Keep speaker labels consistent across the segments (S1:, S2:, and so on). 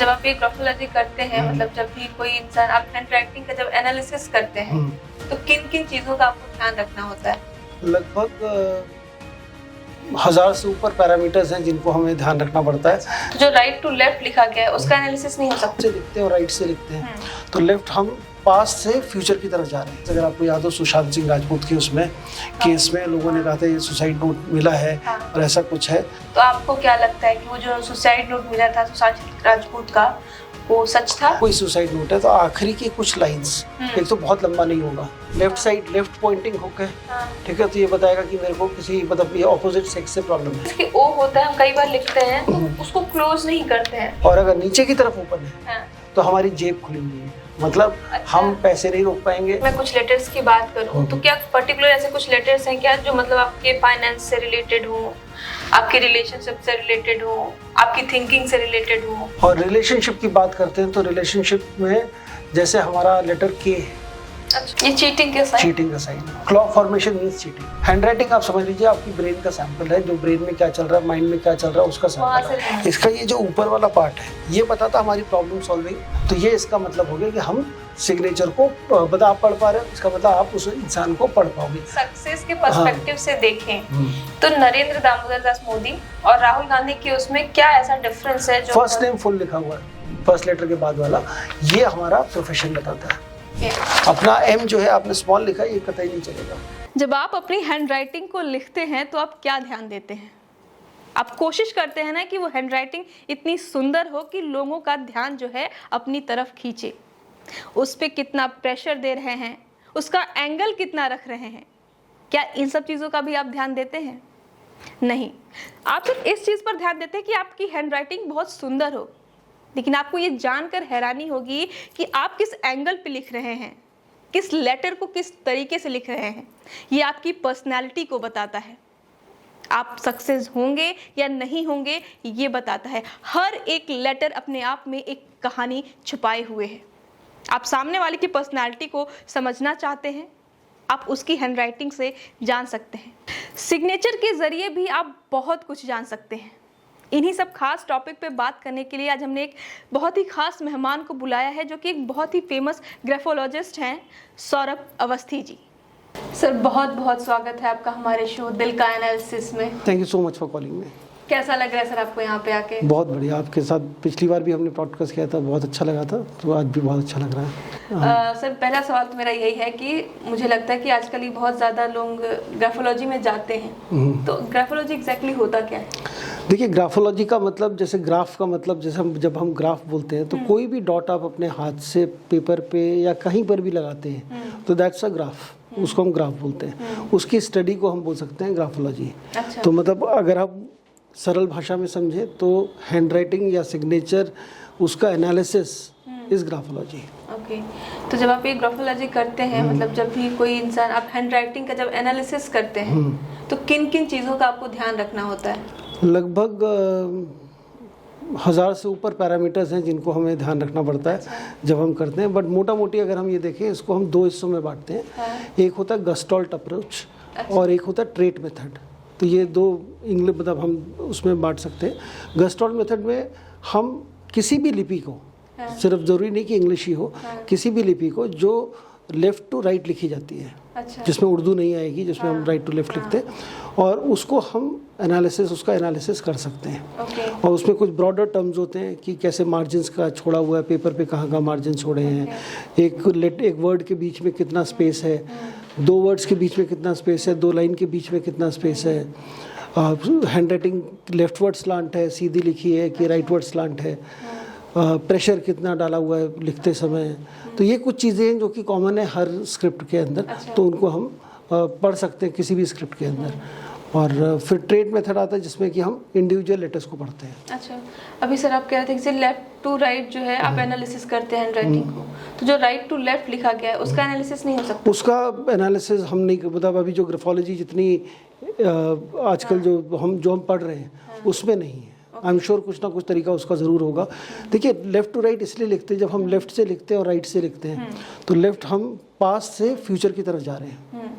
S1: जब आप ये ग्राफोलॉजी करते हैं, मतलब जब भी कोई इंसान, आप हैंड राइटिंग का जब एनालिसिस करते हैं तो किन किन चीजों का आपको ध्यान रखना होता है?
S2: लगभग 1000 से ऊपर पैरामीटर्स हैं जिनको हमें ध्यान रखना पड़ता है।
S1: तो जो राइट टू लेफ्ट लिखा गया है उसका एनालिसिस नहीं हो सकता?
S2: से लिखते हैं और राइट से लिखते हैं, तो लेफ्ट हम पास्ट से फ्यूचर की तरफ जा रहे हैं। अगर आपको याद हो सुशांत सिंह राजपूत की उसमें केस में लोगों ने कहा था ये सुसाइड नोट मिला है और ऐसा कुछ है।
S1: तो आपको क्या लगता है कि वो जो सुसाइड नोट मिला था सुशांत सिंह राजपूत का, वो सच था?
S2: कोई सुसाइड नोट है तो आखिरी की कुछ लाइंस, एक तो बहुत लंबा नहीं होगा, left side left pointing hook है, ठीक है, तो ये बताएगा कि मेरे को किसी मतलब ये ऑपोजिट सेक्स से प्रॉब्लम है।
S1: इसके ओ होता है, हम कई बार लिखते हैं तो उसको क्लोज नहीं करते हैं,
S2: और अगर नीचे की तरफ ओपन है तो हमारी जेब खुली हुई है, मतलब हम पैसे नहीं रोक पाएंगे।
S1: मैं कुछ लेटर्स की बात करूं तो क्या पर्टिकुलर ऐसे कुछ लेटर्स हैं क्या जो मतलब आपके फाइनेंस से रिलेटेड हो, आपके रिलेशनशिप से रिलेटेड हो, आपकी थिंकिंग से रिलेटेड हो?
S2: और रिलेशनशिप की बात करते हैं तो रिलेशनशिप में जैसे हमारा लेटर के,
S1: अच्छा, ये चीटिंग के साइन?
S2: चीटिंग का sign. Clock formation means cheating. Handwriting आप समझ लीजिए आपकी ब्रेन का सैंपल है, जो ब्रेन में क्या चल रहा है, माइंड में क्या चल रहा है उसका सैंपल है। इसका ये जो ऊपर वाला पार्ट है ये बताता हमारी प्रॉब्लम सॉल्विंग, तो ये इसका मतलब हो गया कि हम सिग्नेचर को बता आप पढ़ पा रहे हो, इसका मतलब आप उस इंसान को पढ़ पाओगे।
S1: सक्सेस के पर्सपेक्टिव से देखें तो नरेंद्र दामोदर दास मोदी और राहुल गांधी के उसमें क्या ऐसा डिफरेंस है? जो
S2: फर्स्ट नेम फुल लिखा हुआ है, फर्स्ट लेटर के बाद वाला, ये हमारा प्रोफेशन बताता है। अपना एम जो है आपने स्मॉल लिखा है, ये कतई नहीं चलेगा।
S1: जब आप अपनी हैंडराइटिंग को लिखते हैं तो आप क्या ध्यान देते हैं? आप कोशिश करते हैं ना कि वो हैंडराइटिंग इतनी सुंदर हो कि लोगों का ध्यान जो है अपनी तरफ खींचे। उस पे कितना प्रेशर दे रहे हैं, उसका एंगल कितना रख रहे हैं, क्या इन सब चीज़ों का भी आप ध्यान देते हैं? नहीं, आप सिर्फ इस चीज़ पर ध्यान देते हैं कि आपकी हैंडराइटिंग बहुत सुंदर हो, लेकिन आपको ये जानकर हैरानी होगी कि आप किस एंगल पे लिख रहे हैं, किस लेटर को किस तरीके से लिख रहे हैं। ये आपकी पर्सनैलिटी को बताता है। आप सक्सेस होंगे या नहीं होंगे ये बताता है। हर एक लेटर अपने आप में एक कहानी छुपाए हुए है। आप सामने वाले की पर्सनैलिटी को समझना चाहते हैं, आप उसकी हैंडराइटिंग से जान सकते हैं। सिग्नेचर के जरिए भी आप बहुत कुछ जान सकते हैं। इन्हीं सब खास टॉपिक पे बात करने के लिए आज हमने एक बहुत ही खास मेहमान को बुलाया है, जो कि एक बहुत ही फेमस ग्राफोलॉजिस्ट हैं, सौरभ अवस्थी जी। सर, बहुत बहुत स्वागत है आपका हमारे शो दिल का एनालिसिस में।
S2: Thank you so much for calling me.
S1: कैसा लग रहा है सर आपको यहाँ पे आके?
S2: बहुत बढ़िया, आपके साथ पिछली बार भी हमने पॉडकास्ट किया था, बहुत अच्छा लगा था, तो आज भी बहुत अच्छा लग रहा है।
S1: सर, पहला सवाल तो मेरा यही है कि मुझे लगता है कि आजकल ही बहुत ज़्यादा लोग ग्राफोलॉजी में जाते हैं, तो ग्राफोलॉजी एग्जैक्टली होता क्या है?
S2: देखिए, ग्राफोलॉजी का मतलब, जैसे ग्राफ का मतलब, जैसे जब हम ग्राफ बोलते हैं तो कोई भी डॉट आप अपने हाथ से पेपर पे या कहीं पर भी लगाते हैं तो दैट्स अ ग्राफ, उसको हम ग्राफ बोलते हैं। उसकी स्टडी को हम बोल सकते हैं ग्राफोलॉजी।
S1: अच्छा।
S2: तो मतलब अगर आप सरल भाषा में समझे तो हैंडराइटिंग या सिग्नेचर, उसका एनालिसिस इज ग्राफोलॉजी।
S1: ओके, तो जब आप ये ग्राफोलॉजी करते हैं, मतलब जब भी कोई इंसान, आप हैंडराइटिंग का जब एनालिसिस करते हैं तो किन किन चीज़ों का आपको ध्यान रखना होता है?
S2: लगभग 1000 से ऊपर पैरामीटर्स हैं जिनको हमें ध्यान रखना पड़ता है जब हम करते हैं। बट मोटा मोटी अगर हम ये देखें, इसको हम दो हिस्सों में बांटते हैं। एक होता है गस्टॉल्ट अप्रोच और एक होता है ट्रेट मेथड। तो ये दो इंग्लिश मतलब हम उसमें बांट सकते हैं। गस्टॉल्ट मेथड में हम किसी भी लिपि को, सिर्फ ज़रूरी नहीं कि इंग्लिश ही हो, किसी भी लिपि को जो लेफ़्ट टू राइट लिखी जाती है, जिसमें उर्दू नहीं आएगी, जिसमें हम राइट टू लेफ़्ट लिखते हैं, और उसको हम उसका एनालिसिस कर सकते हैं। और उसमें कुछ ब्रॉडर टर्म्स होते हैं कि कैसे मार्जिन्स का छोड़ा हुआ है, पेपर पे कहाँ मार्जिन छोड़े हैं, एक वर्ड के बीच में कितना स्पेस है, दो वर्ड्स के बीच में कितना स्पेस है, दो लाइन के बीच में कितना स्पेस है, हैंडराइटिंग लेफ्ट वर्ड स्लांट है, सीधी लिखी है कि राइट वर्ड स्लांट है, प्रेशर कितना डाला हुआ है लिखते समय। तो ये कुछ चीज़ें हैं जो कि कॉमन है हर स्क्रिप्ट के अंदर। तो उनको हम पढ़ सकते हैं किसी भी स्क्रिप्ट के अंदर। और फिर ट्रेड मेथड आता है जिसमें कि हम इंडिविजुअल लेटर्स को पढ़ते हैं।
S1: अच्छा, अभी सर आप कह रहे थे कि लेफ्ट टू राइट जो है आप एनालिसिस करते हैं हैंडराइटिंग को, तो जो राइट टू लेफ्ट लिखा गया है उसका एनालिसिस नहीं हो सकता?
S2: उसका एनालिसिस हम नहीं, मतलब अभी जो ग्राफोलॉजी जितनी आजकल जो हम पढ़ रहे हैं उसमें नहीं है। आई एम श्योर कुछ ना कुछ तरीका उसका ज़रूर होगा। देखिए, लेफ़्ट टू राइट इसलिए लिखते हैं, जब हम लेफ़्ट से लिखते हैं और राइट से लिखते हैं तो लेफ़्ट हम पास्ट से फ्यूचर की तरफ जा रहे हैं।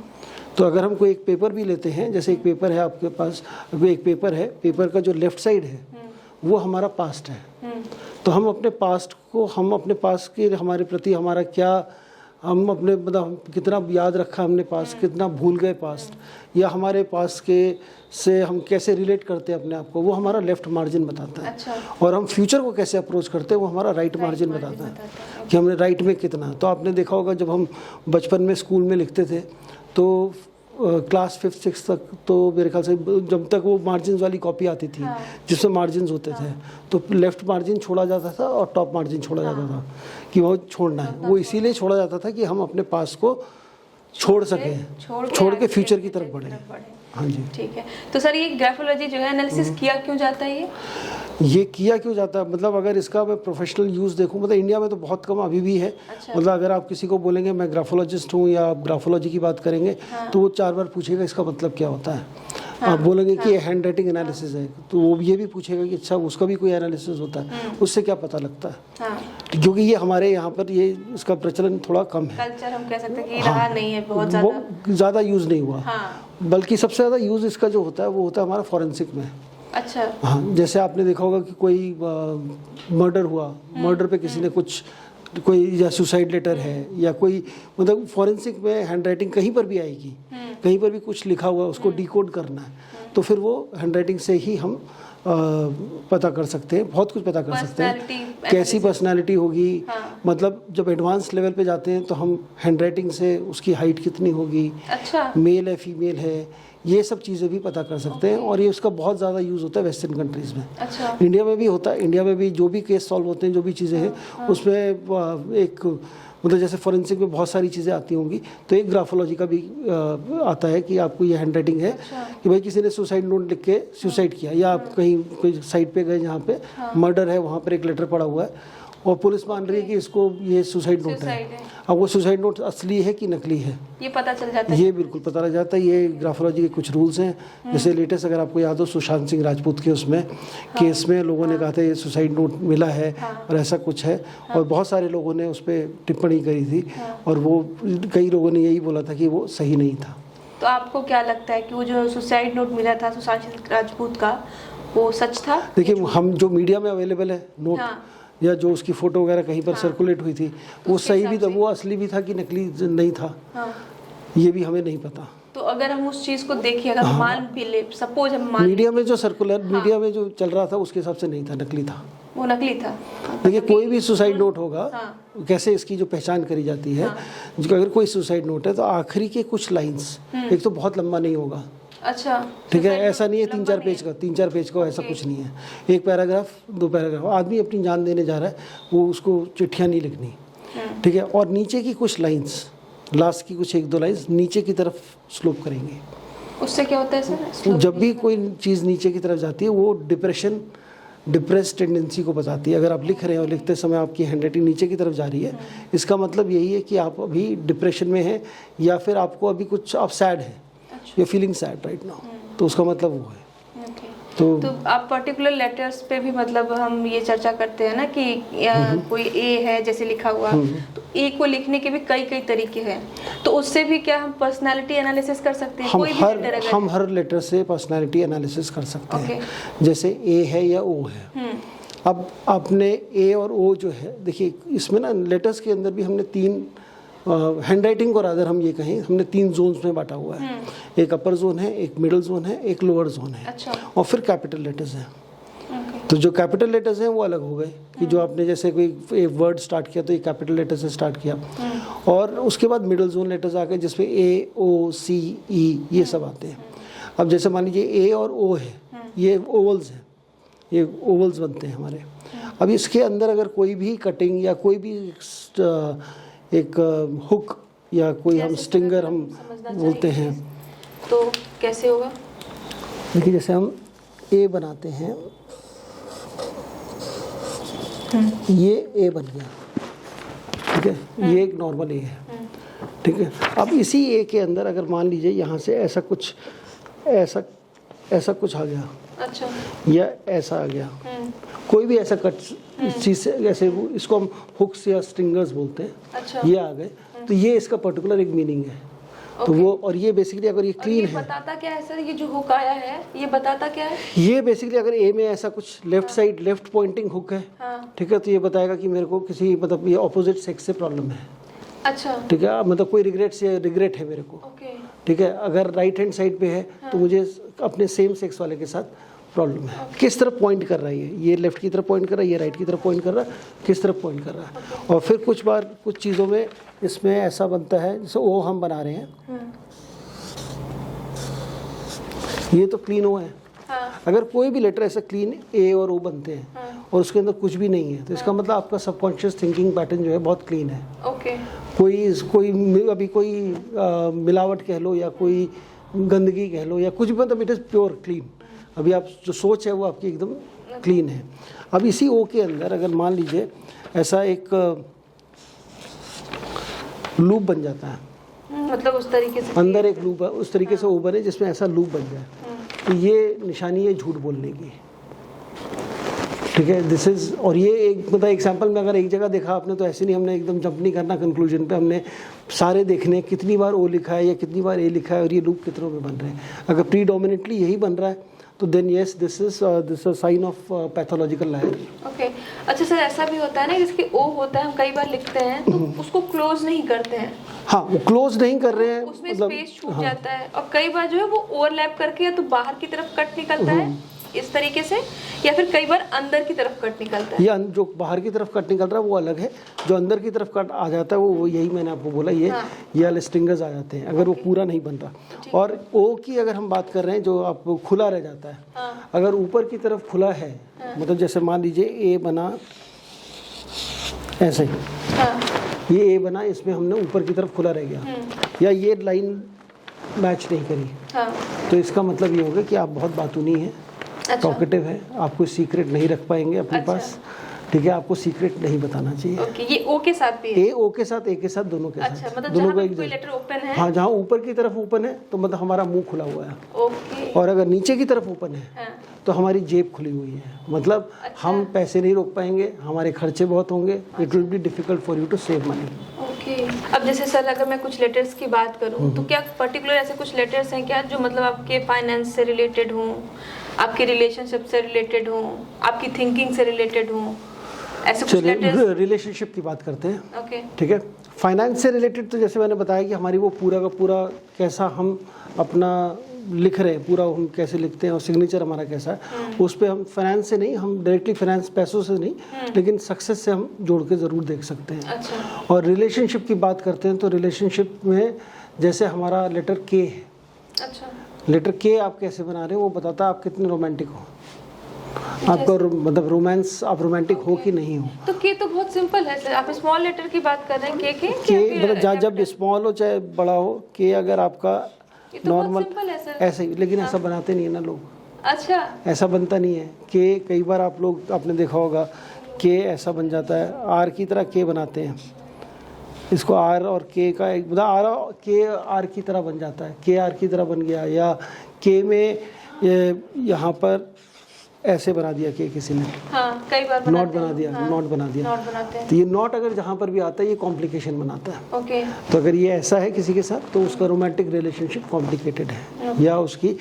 S2: तो अगर हम कोई एक पेपर भी लेते हैं, जैसे एक पेपर है आपके पास, एक पेपर है, पेपर का जो लेफ़्ट साइड है वो हमारा पास्ट है, तो हम अपने पास्ट को, हम अपने पास्ट के हमारे प्रति हमारा क्या, हम अपने मतलब कितना याद रखा हमने पास्ट, कितना भूल गए पास्ट, या हमारे पास्ट के से हम कैसे रिलेट करते हैं अपने आप को, वो हमारा लेफ्ट मार्जिन बताता है।
S1: अच्छा।
S2: और हम फ्यूचर को कैसे अप्रोच करते हैं वो हमारा राइट मार्जिन बताता है कि हमने राइट में कितना। तो आपने देखा होगा जब हम बचपन में स्कूल में लिखते थे तो क्लास 5th 6th तक तो मेरे ख्याल से जब तक वो मार्जिन वाली कॉपी आती थी जिसमें मार्जिन होते थे, तो लेफ्ट मार्जिन छोड़ा जाता था और टॉप मार्जिन छोड़ा जाता था कि वो छोड़ना है। वो इसीलिए छोड़ा जाता था कि हम अपने पास को छोड़ सकें, छोड़ के फ्यूचर की तरफ बढ़े। हाँ जी,
S1: ठीक है। तो सर ये ग्राफोलॉजी जो है एनालिसिस किया क्यों जाता है?
S2: ये किया क्यों जाता है, मतलब अगर इसका मैं प्रोफेशनल यूज़ देखूं, मतलब इंडिया में तो बहुत कम अभी भी है।
S1: अच्छा।
S2: मतलब अगर आप किसी को बोलेंगे मैं ग्राफोलॉजिस्ट हूँ या आप ग्राफोलॉजी की बात करेंगे तो वो 4 बार पूछेगा इसका मतलब क्या होता है। आप बोलेंगे कि ये हैंड राइटिंग एनालिसिस है तो वो ये भी पूछेगा कि अच्छा उसका भी कोई एनालिसिस होता है, उससे क्या पता लगता है। क्योंकि ये हमारे यहाँ पर ये इसका प्रचलन थोड़ा कम है,
S1: कल्चर हम कह सकते हैं कि रहा नहीं है, बहुत
S2: ज़्यादा यूज़ नहीं हुआ। बल्कि सबसे ज़्यादा यूज़ इसका जो होता है वो होता है हमारा फॉरेंसिक में।
S1: अच्छा।
S2: हाँ, जैसे आपने देखा होगा कि कोई मर्डर हुआ, मर्डर पे किसी ने कुछ, कोई या सुसाइड लेटर है या कोई, मतलब फॉरेंसिक में हैंड राइटिंग कहीं पर भी आएगी, कहीं पर भी कुछ लिखा हुआ है उसको डिकोड करना है, तो फिर वो हैंड राइटिंग से ही हम पता कर सकते हैं, बहुत कुछ पता कर सकते हैं कैसी पर्सनालिटी होगी। मतलब जब एडवांस लेवल पे जाते हैं तो हम हैंड राइटिंग से उसकी हाइट कितनी होगी,
S1: अच्छा,
S2: मेल है फीमेल है, ये सब चीज़ें भी पता कर सकते हैं। और ये उसका बहुत ज़्यादा यूज़ होता है वेस्टर्न कंट्रीज़ में।
S1: अच्छा।
S2: इंडिया में भी होता है, इंडिया में भी जो भी केस सॉल्व होते हैं, जो भी चीज़ें हैं उसमें एक मतलब जैसे फॉरेंसिक में बहुत सारी चीज़ें आती होंगी, तो एक ग्राफोलॉजी का भी आता है कि आपको ये हैंड राइटिंग है कि भाई किसी ने सुसाइड नोट लिख के सुसाइड किया, या आप कहीं कोई साइट पे गए जहाँ पे मर्डर है, वहाँ पर एक लेटर पड़ा हुआ है और पुलिस मान रही है कि इसको ये सुसाइड नोट है। अब वो सुसाइड नोट असली है कि नकली है
S1: ये पता चल जाता है,
S2: ये बिल्कुल पता लग जाता है। ये ग्राफोलॉजी के कुछ रूल्स हैं। जैसे लेटेस्ट अगर आपको याद हो सुशांत सिंह राजपूत के उसमें केस में लोगों ने कहा था ये सुसाइड नोट मिला है और ऐसा कुछ है, और बहुत सारे लोगों ने उस पर टिप्पणी करी थी और वो कई लोगों ने यही बोला था कि वो सही नहीं था।
S1: तो आपको क्या लगता है कि वो जो सुसाइड नोट मिला था सुशांत सिंह राजपूत का वो सच था?
S2: देखिए, हम जो मीडिया में अवेलेबल है नोट या जो उसकी फोटो वगैरह कहीं पर सर्कुलेट हुई थी वो सही भी था, वो असली भी था कि नकली नहीं था, ये भी हमें नहीं पता।
S1: तो अगर हम उस चीज को देखें, अगर मान भी ले, सपोज हम मान,
S2: मीडिया में जो सर्कुलर मीडिया में जो चल रहा था उसके हिसाब से नहीं था, नकली था,
S1: वो नकली था।
S2: देखिए कोई भी सुसाइड नोट होगा, कैसे इसकी जो पहचान करी जाती है, अगर कोई सुसाइड नोट है तो आखिरी के कुछ लाइंस, एक तो बहुत लंबा नहीं होगा,
S1: अच्छा,
S2: ठीक है, ऐसा नहीं है 3-4 पेज का, 3-4 पेज का ऐसा कुछ नहीं है, एक पैराग्राफ 2 पैराग्राफ, आदमी अपनी जान देने जा रहा है, वो उसको चिट्ठियाँ नहीं लिखनी, ठीक है, और नीचे की कुछ लाइंस, लास्ट की कुछ 1-2 लाइंस नीचे की तरफ स्लोप करेंगे।
S1: उससे क्या होता है सर?
S2: जब भी कोई चीज़ नीचे की तरफ जाती है वो डिप्रेस टेंडेंसी को बताती है। अगर आप लिख रहे हैं और लिखते समय आपकी हैंडराइटिंग नीचे की तरफ जा रही है, इसका मतलब यही है कि आप अभी डिप्रेशन में हैं या फिर आपको अभी कुछ, आप सैड हैं, you feeling sad right now, तो उसका मतलब वो है।
S1: तो आप पर्टिकुलर लेटर्स पे भी मतलब हम ये चर्चा करते हैं ना कि कोई ए है जैसे लिखा हुआ, तो ए को लिखने के भी कई तरीके हैं, तो उससे भी क्या हम पर्सनालिटी एनालिसिस कर सकते हैं?
S2: हम हर लेटर से पर्सनालिटी एनालिसिस कर सकते हैं। जैसे ए है या ओ है, अब आपने ए और ओ जो है, देखिए इसमें ना लेटर्स के अंदर भी हमने 3 हैंड राइटिंग को रादर हम ये कहें हमने 3 जोन्स में बांटा हुआ है। एक अपर जोन है, एक मिडिल जोन है, एक लोअर जोन है।
S1: अच्छा।
S2: और फिर कैपिटल लेटर्स हैं। तो जो कैपिटल लेटर्स हैं वो अलग हो गए कि जो आपने जैसे कोई एक वर्ड स्टार्ट किया तो ये कैपिटल लेटर से स्टार्ट किया, और उसके बाद मिडिल जोन लेटर्स आ गए जिसमें ए, ओ, सी, ई ये सब आते हैं। अब जैसे मान लीजिए ए और ओ है, ये ओवल्स हैं, ये ओवल्स बनते हैं हमारे। अब इसके अंदर अगर कोई भी कटिंग या कोई भी एक हुक या कोई हम स्टिंगर हम बोलते हैं,
S1: तो कैसे होगा?
S2: देखिए जैसे हम ए बनाते हैं, ये ए बन गया, ठीक है, ये एक नॉर्मल ए है, ठीक है। अब इसी ए के अंदर अगर मान लीजिए यहाँ से ऐसा कुछ आ गया,
S1: अच्छा,
S2: या ऐसा आ गया, कोई भी ऐसा कट चीज से, जैसे इसको हम हुक्स या स्ट्रिंगर्स बोलते हैं,
S1: अच्छा,
S2: ये आ गए, तो ये इसका पर्टिकुलर एक मीनिंग है। तो वो, और ये बेसिकली अगर ये क्लीन है,
S1: बताता क्या है सर, ये जो हुक आया है ये बताता क्या है?
S2: ये बेसिकली अगर ए में ऐसा कुछ left side left pointing hook है, ठीक है, तो ये बताएगा कि मेरे को किसी मतलब ये ऑपोजिट सेक्स से प्रॉब्लम है।
S1: अच्छा,
S2: ठीक है, मतलब कोई रिग्रेट है मेरे को।
S1: ओके,
S2: ठीक है, अगर राइट हैंड साइड पे है तो मुझे अपने सेम सेक्स वाले के साथ प्रॉब्लम है। किस तरफ पॉइंट कर रहा है, ये लेफ्ट की तरफ पॉइंट कर रहा है, ये राइट की तरफ पॉइंट कर रहा है, किस तरफ पॉइंट कर रहा है। और फिर कुछ बार कुछ चीज़ों में इसमें ऐसा बनता है, जैसे ओ हम बना रहे हैं, ये तो क्लीन ओ है। अगर कोई भी लेटर ऐसा क्लीन ए और ओ बनते हैं और उसके अंदर कुछ भी नहीं है, तो इसका मतलब आपका सबकॉन्शियस थिंकिंग पैटर्न जो है बहुत क्लीन है।
S1: ओके,
S2: कोई मिलावट कह लो या कोई गंदगी कह लो या कुछ भी, मतलब इट इज़ प्योर क्लीन। अभी आप जो सोच है वो आपकी एकदम क्लीन है। अब इसी ओ के अंदर अगर मान लीजिए ऐसा एक लूप बन जाता है,
S1: मतलब उस तरीके से
S2: अंदर एक लूप है, उस तरीके से ओ बने जिसमें ऐसा लूप बन जाए, तो ये निशानी है झूठ बोलने की। ठीक है, दिस इज, और ये एक मतलब एग्जाम्पल में अगर एक जगह देखा आपने तो ऐसे नहीं, हमने एकदम जंप नहीं करना कंक्लूजन पे, हमने सारे देखने कितनी बार ओ लिखा है या कितनी बार ए लिखा है और ये लूप कितनों में बन रहे हैं। अगर प्रीडोमिनेटली यही बन रहा है तो then yes, this is sign of pathological liar.
S1: Okay, अच्छा सर, ऐसा भी होता है ना जिसके ओ होता है, हम कई बार लिखते हैं तो उसको क्लोज नहीं करते हैं।
S2: हाँ, वो क्लोज नहीं कर रहे हैं,
S1: उसमें स्पेस छूट जाता है, और कई बार जो है वो ओवरलैप करके या तो बाहर की तरफ कट निकलता है इस तरीके से, या फिर कई बार अंदर की तरफ कट निकलता है।
S2: ये जो बाहर की तरफ कट निकल रहा है वो अलग है, जो अंदर की तरफ कट आ जाता है वो यही मैंने आपको बोला, ये स्ट्रिंगर्स आ जाते हैं अगर वो पूरा नहीं बन रहा। और ओ की अगर हम बात कर रहे हैं जो आपको खुला रह जाता है, अगर ऊपर की तरफ खुला है, मतलब जैसे मान लीजिए ए बना ऐसे, ये ए बना, इसमें हमने ऊपर की तरफ खुला रह गया, या ये लाइन मैच नहीं करी, तो इसका मतलब ये होगा कि आप बहुत बातूनी हैं, टॉकेटिव है, आप कोई सीक्रेट नहीं रख पाएंगे अपने पास। ठीक है, आपको सीक्रेट नहीं बताना चाहिए।
S1: ओके, ये ओ के साथ भी है?
S2: ए ओ के साथ, ए के साथ, दोनों के साथ।
S1: मतलब
S2: दोनों को
S1: कोई लेटर ओपन है,
S2: हाँ, जहाँ ऊपर की तरफ ओपन है तो मतलब हमारा मुंह खुला हुआ है।
S1: ओके,
S2: और अगर नीचे की तरफ ओपन है तो हमारी जेब खुली हुई है, मतलब हम पैसे नहीं रोक पाएंगे, हमारे खर्चे बहुत होंगे, it will be difficult for you to save money.
S1: Okay, अब जैसे सर अगर मैं कुछ लेटर्स की बात करूँ तो क्या पर्टिकुलर ऐसे कुछ लेटर्स हैं क्या जो मतलब आपके फाइनेंस से रिलेटेड हों, आपके रिलेशनशिप से रिलेटेड हों, आपकी थिंकिंग से रिलेटेड हों, ऐसे कुछ लेटर्स?
S2: रिलेशनशिप की बात करते हैं।
S1: ओके,
S2: ठीक है, फाइनेंस से रिलेटेड तो जैसे मैंने बताया कि हमारी वो पूरा का पूरा कैसा हम अपना लिख रहे हैं, पूरा हम कैसे लिखते हैं और सिग्नेचर हमारा कैसा है, उस पर हम फाइनेंस से नहीं, हम डायरेक्टली फाइनेंस पैसों से नहीं, लेकिन सक्सेस से हम जोड़ के ज़रूर देख सकते हैं।
S1: अच्छा,
S2: और रिलेशनशिप की बात करते हैं तो रिलेशनशिप में जैसे हमारा लेटर के है,
S1: अच्छा,
S2: लेटर के आप कैसे बना रहे हो वो बताता है आप कितने रोमांटिक हो, आपका मतलब रोमांस, आप रोमांटिक हो कि नहीं हो।
S1: तो के तो बहुत सिंपल है सर, आप स्मॉल लेटर की बात कर रहे हैं, के
S2: मतलब जब स्मॉल हो चाहे बड़ा हो, के अगर आपका नॉर्मल ऐसे ही, लेकिन ऐसा बनाते नहीं है ना लोग।
S1: अच्छा,
S2: ऐसा बनता नहीं है के, कई बार आप लोग आपने देखा होगा के ऐसा बन जाता है, आर की तरह के बनाते हैं इसको, आर और के का एक मतलब आर के आर की तरह बन जाता है, के आर की तरह बन गया, या के में यहाँ पर ऐसे बना दिया के किसी ने,
S1: हाँ, कई बार
S2: नॉट बना दिया, नॉट बना दिया,
S1: नॉट बनाते हैं।
S2: तो ये नॉट अगर जहाँ पर भी आता है ये कॉम्प्लिकेशन बनाता है।
S1: ओके,
S2: तो अगर ये ऐसा है किसी के साथ तो उसका रोमांटिक रिलेशनशिप कॉम्प्लिकेटेड है, या उसकी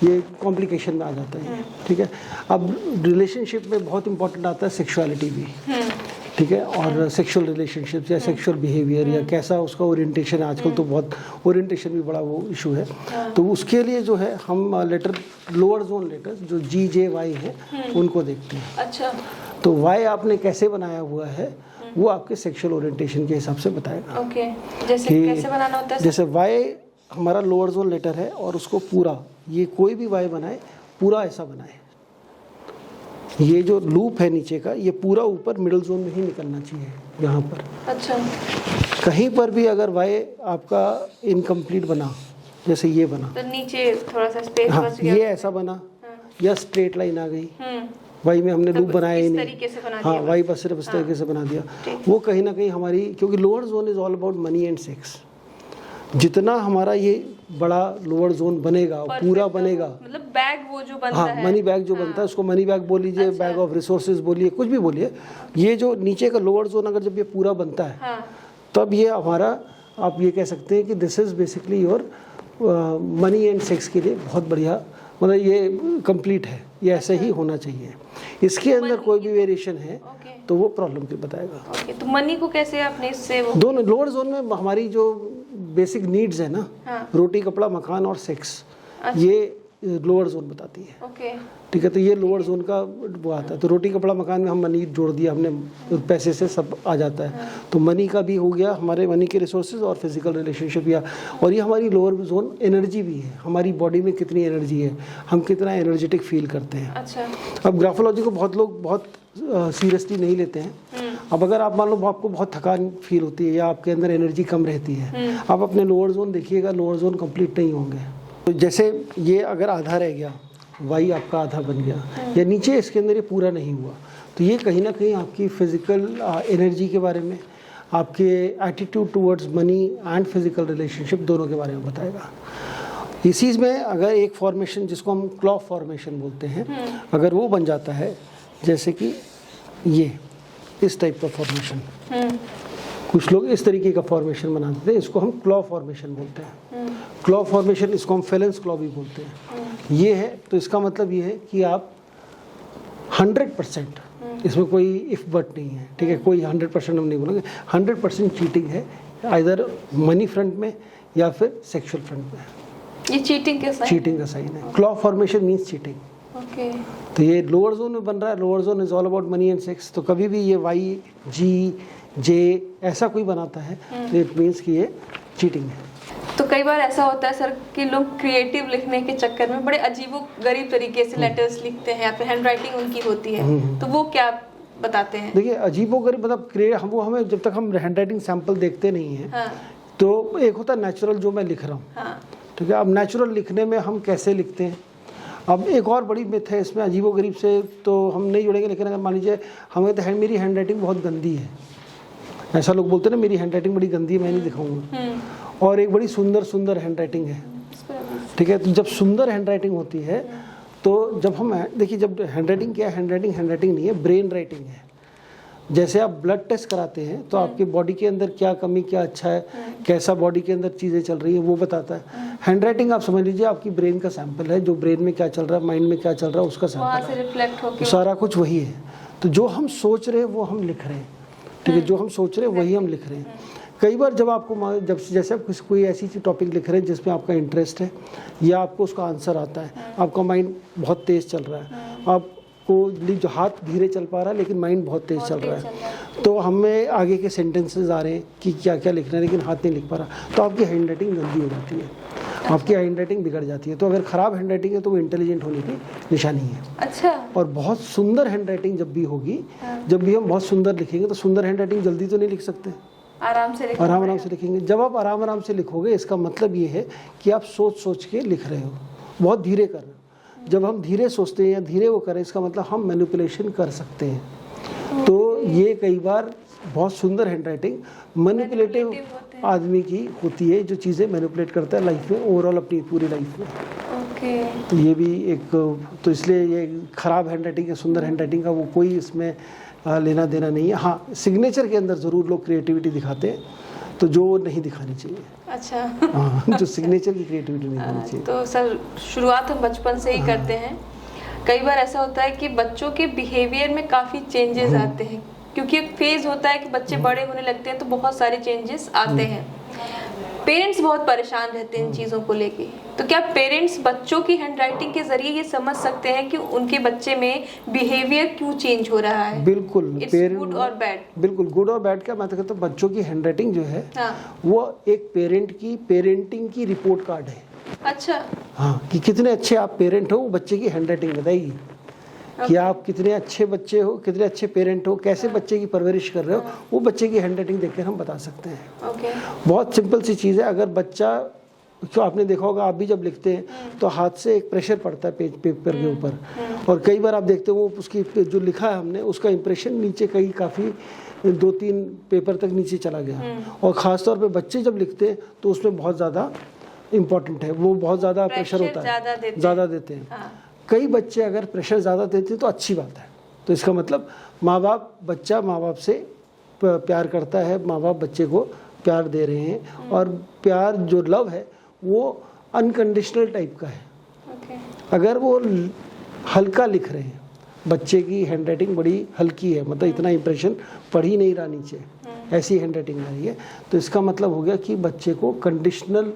S2: ये कॉम्प्लिकेशन में आ जाता है। ठीक है, अब रिलेशनशिप में बहुत इंपॉर्टेंट आता है सेक्सुअलिटी भी। ठीक है, और सेक्सुअल रिलेशनशिप या सेक्सुअल बिहेवियर या कैसा उसका ओरिएंटेशन है, आजकल तो बहुत ओरिएंटेशन भी बड़ा वो इशू है। तो उसके लिए जो है हम लेटर, लोअर जोन लेटर्स जो जी जे वाई है उनको देखते हैं।
S1: अच्छा,
S2: तो वाई आपने कैसे बनाया हुआ है वो आपके सेक्सुअल ओरिएंटेशन के हिसाब से बताएगा।
S1: ओके, जैसे कैसे बनाना होता है?
S2: जैसे वाई हमारा लोअर जोन लेटर है और उसको पूरा, ये कोई भी वाई बनाए पूरा ऐसा बनाए, ये जो लूप है नीचे का ये पूरा ऊपर मिडिल जोन में ही निकलना चाहिए यहाँ पर।
S1: अच्छा,
S2: कहीं पर भी अगर वाई आपका इनकम्प्लीट बना, जैसे ये बना
S1: तो नीचे थोड़ा सा स्पेस
S2: हाँ,
S1: बच गया,
S2: ये ऐसा बना या स्ट्रेट लाइन आ गई, वाई में हमने लूप बनाया ही नहीं, हाँ वाई बस सिर्फ इस तरीके से बना दिया, वो कहीं ना कहीं हमारी, क्योंकि lower zone is all about money and sex, जितना हमारा ये बड़ा लोअर जोन बनेगा पूरा बनेगा,
S1: मतलब बैग वो जो बनता
S2: हाँ
S1: है,
S2: मनी बैग जो बनता है उसको मनी बैग बोल लीजिए, बैग ऑफ रिसोर्सेज बोलिए, कुछ भी बोलिए, ये जो नीचे का लोअर जोन अगर जब ये पूरा बनता है तब ये हमारा आप ये कह सकते हैं कि this is basically your money and sex के लिए बहुत बढ़िया, मतलब ये कंप्लीट है, ये ऐसे ही होना चाहिए। इसके अंदर कोई भी वेरिएशन है तो वो प्रॉब्लम की बताएगा।
S1: ओके, तो मनी को कैसे आपने इससे वो
S2: दोनों लोअर जोन में हमारी जो बेसिक नीड्स है ना,
S1: हाँ।
S2: रोटी कपड़ा मकान और सेक्स, ये लोअर जोन बताती है।
S1: ओके,
S2: ठीक है, तो ये लोअर जोन का वो आता है। तो रोटी कपड़ा मकान में हम मनी जोड़ दिया हमने, पैसे से सब आ जाता है। तो मनी का भी हो गया, हमारे मनी के रिसोर्सेज और फिजिकल रिलेशनशिप या, और ये हमारी लोअर जोन एनर्जी भी है, हमारी बॉडी में कितनी एनर्जी है, हम कितना एनर्जेटिक फील करते हैं।
S1: अच्छा,
S2: अब ग्राफोलॉजी को बहुत लोग बहुत सीरियसली नहीं लेते हैं। अब अगर आप मान लो आपको बहुत थकान फील होती है या आपके अंदर एनर्जी कम रहती है, आप अपने लोअर जोन देखिएगा, लोअर जोन कंप्लीट नहीं होंगे। तो जैसे ये अगर आधा रह गया, वाई आपका आधा बन गया, या नीचे इसके अंदर ये पूरा नहीं हुआ, तो ये कहीं ना कहीं आपकी फिजिकल एनर्जी के बारे में, आपके attitude towards money and physical relationship दोनों के बारे में बताएगा। इसी में अगर एक फॉर्मेशन जिसको हम क्लॉ फॉर्मेशन बोलते हैं, अगर वो बन जाता है, जैसे कि ये इस टाइप का फॉर्मेशन, कुछ लोग इस तरीके का फॉर्मेशन बनाते थे, इसको हम क्लॉ फॉर्मेशन बोलते हैं। क्लॉ फॉर्मेशन, इसको हम फेलेंस क्लॉ भी बोलते हैं। ये है, तो इसका मतलब ये है कि आप 100%, इसमें कोई इफ बट नहीं है, ठीक है, कोई 100% हम नहीं बोलेंगे, 100% चीटिंग है, आइदर मनी फ्रंट में या फिर सेक्सुअल फ्रंट में।
S1: ये चीटिंग का साइन,
S2: चीटिंग का साइन है। Claw formation means cheating.
S1: Okay,
S2: तो ये लोअर जोन में बन रहा है, lower zone is all about money and sex. तो कभी भी ये वाई जी जे ऐसा कोई बनाता है तो इट मीन्स कि ये चीटिंग है।
S1: तो कई बार ऐसा होता है सर कि लोग क्रिएटिव लिखने के चक्कर में बड़े अजीबोगरीब तरीके से लेटर्स लिखते हैं या फिर हैंड राइटिंग उनकी होती है, तो वो क्या बताते हैं?
S2: देखिए, अजीबोगरीब मतलब वो हमें जब तक हम हैंड राइटिंग सैंपल देखते नहीं हैं,
S1: हाँ,
S2: तो एक होता है नेचुरल जो मैं लिख रहा हूँ,
S1: हाँ,
S2: ठीक है। अब नेचुरल लिखने में हम कैसे लिखते हैं, अब एक और बड़ी मिथ है इसमें अजीबोगरीब से, तो हम नहीं जुड़ेंगे, लेकिन अगर मान लीजिए हमें तो है मेरी हैंड राइटिंग बहुत गंदी है, ऐसा लोग बोलते हैं ना, मेरी हैंड राइटिंग बड़ी गंदी है, मैं नहीं दिखाऊंगा, और एक बड़ी सुंदर हैंड राइटिंग है, ठीक है। तो जब सुंदर हैंड राइटिंग होती है, तो जब हम देखिए, जब हैंड राइटिंग क्या है, हैंड राइटिंग नहीं है, ब्रेन राइटिंग है। जैसे आप ब्लड टेस्ट कराते हैं तो आपके बॉडी के अंदर क्या कमी क्या अच्छा है, कैसा बॉडी के अंदर चीज़ें चल रही हैं, वो बताता है। हैंड राइटिंग आप समझ लीजिए आपकी ब्रेन का सैंपल है, जो ब्रेन में क्या चल रहा है, माइंड में क्या चल रहा है, उसका सैंपल है,
S1: रिफ्लेक्ट होके
S2: सारा कुछ वही है। तो जो हम सोच रहे हैं वो हम लिख रहे हैं, ठीक है, जो हम सोच रहे हैं वही हम लिख रहे हैं। कई बार जब आपको जैसे आप कोई ऐसी चीज टॉपिक लिख रहे हैं जिसमें आपका इंटरेस्ट है या आपको उसका आंसर आता है, आपका माइंड बहुत तेज चल रहा है, आपको जो हाथ धीरे चल पा रहा है लेकिन माइंड बहुत तेज चल रहा है, तो हमें आगे के सेंटेंसेस आ रहे हैं कि क्या क्या लिखना है लेकिन हाथ नहीं लिख पा रहा, तो आपकी हैंड राइटिंग गंदी हो जाती है, आपकी हैंड राइटिंग बिगड़ जाती है। तो अगर ख़राब हैंड राइटिंग है तो वो इंटेलिजेंट होने की निशानी है।
S1: अच्छा,
S2: और बहुत सुंदर हैंड राइटिंग जब भी होगी, जब भी हम बहुत सुंदर लिखेंगे, तो सुंदर हैंड राइटिंग जल्दी तो नहीं लिख सकते,
S1: आराम से
S2: लिखेंगे। जब आप आराम से लिखोगे, इसका मतलब ये है कि आप सोच के लिख रहे हो, बहुत धीरे कर रहे हो। जब हम धीरे सोचते हैं या धीरे वो करें, इसका मतलब हम मैनिपुलेशन कर सकते हैं। तो ये कई बार बहुत सुंदर हैंड राइटिंग मैनिपुलेटिव आदमी की होती है, जो चीज़ें मैनिपुलेट करता है लाइफ में, ओवरऑल अपनी पूरी लाइफ में।
S1: ओके,
S2: तो ये भी एक, तो इसलिए ये खराब हैंड राइटिंग या सुंदर हैंड राइटिंग का वो कोई इसमें लेना देना नहीं है। हाँ, सिग्नेचर के अंदर ज़रूर लोग क्रिएटिविटी दिखाते हैं, तो जो नहीं दिखानी चाहिए।
S1: अच्छा,
S2: हाँ, जो सिग्नेचर की क्रिएटिविटी नहीं होनी चाहिए।
S1: तो सर शुरुआत हम बचपन से ही करते हैं। कई बार ऐसा होता है कि बच्चों के बिहेवियर में काफ़ी चेंजेस आते हैं, क्योंकि एक फेज होता है कि बच्चे बड़े होने लगते हैं तो बहुत सारे चेंजेस आते हैं। पेरेंट्स बहुत परेशान रहते हैं इन चीज़ों को लेके, तो क्या पेरेंट्स बच्चों की हैंडराइटिंग के जरिए ये समझ सकते हैं कि उनके बच्चे में बिहेवियर क्यों चेंज हो रहा है?
S2: बिल्कुल,
S1: गुड और बैड।
S2: बिल्कुल, गुड और बैड क्या, मैं तो कहता हूँ बच्चों की हैंडराइटिंग जो है,
S1: हाँ,
S2: वो एक पेरेंट की पेरेंटिंग की रिपोर्ट कार्ड है।
S1: अच्छा,
S2: हाँ, कि कितने अच्छे आप पेरेंट हो, वो बच्चे की हैंडराइटिंग बताएगी कि आप कितने अच्छे बच्चे हो, कितने अच्छे पेरेंट हो, कैसे बच्चे की परवरिश कर रहे हो, वो बच्चे की हैंडराइटिंग देखकर हम बता सकते हैं।
S1: ओके,
S2: बहुत सिंपल सी चीज़ है। अगर बच्चा, तो आपने देखा होगा, आप भी जब लिखते हैं तो हाथ से एक प्रेशर पड़ता है पेपर के ऊपर, और कई बार आप देखते हो वो उसकी जो लिखा है हमने, उसका इंप्रेशन नीचे कहीं काफ़ी 2-3 पेपर तक नीचे चला गया। और ख़ासतौर पे बच्चे जब लिखते हैं तो उसमें बहुत ज़्यादा इम्पोर्टेंट है, वो बहुत ज़्यादा प्रेशर होता है, ज़्यादा देते हैं।
S1: हाँ।
S2: कई बच्चे अगर प्रेशर ज़्यादा देते हैं तो अच्छी बात है, तो इसका मतलब बच्चा माँ बाप से प्यार करता है, माँ बाप बच्चे को प्यार दे रहे हैं, और प्यार जो लव है वो अनकंडीशनल टाइप का है। अगर वो हल्का लिख रहे हैं, बच्चे की हैंडराइटिंग बड़ी हल्की है, मतलब इतना इंप्रेशन पढ़ ही नहीं रहा नीचे, ऐसी हैंडराइटिंग आ रही है, तो इसका मतलब हो गया कि बच्चे को कंडीशनल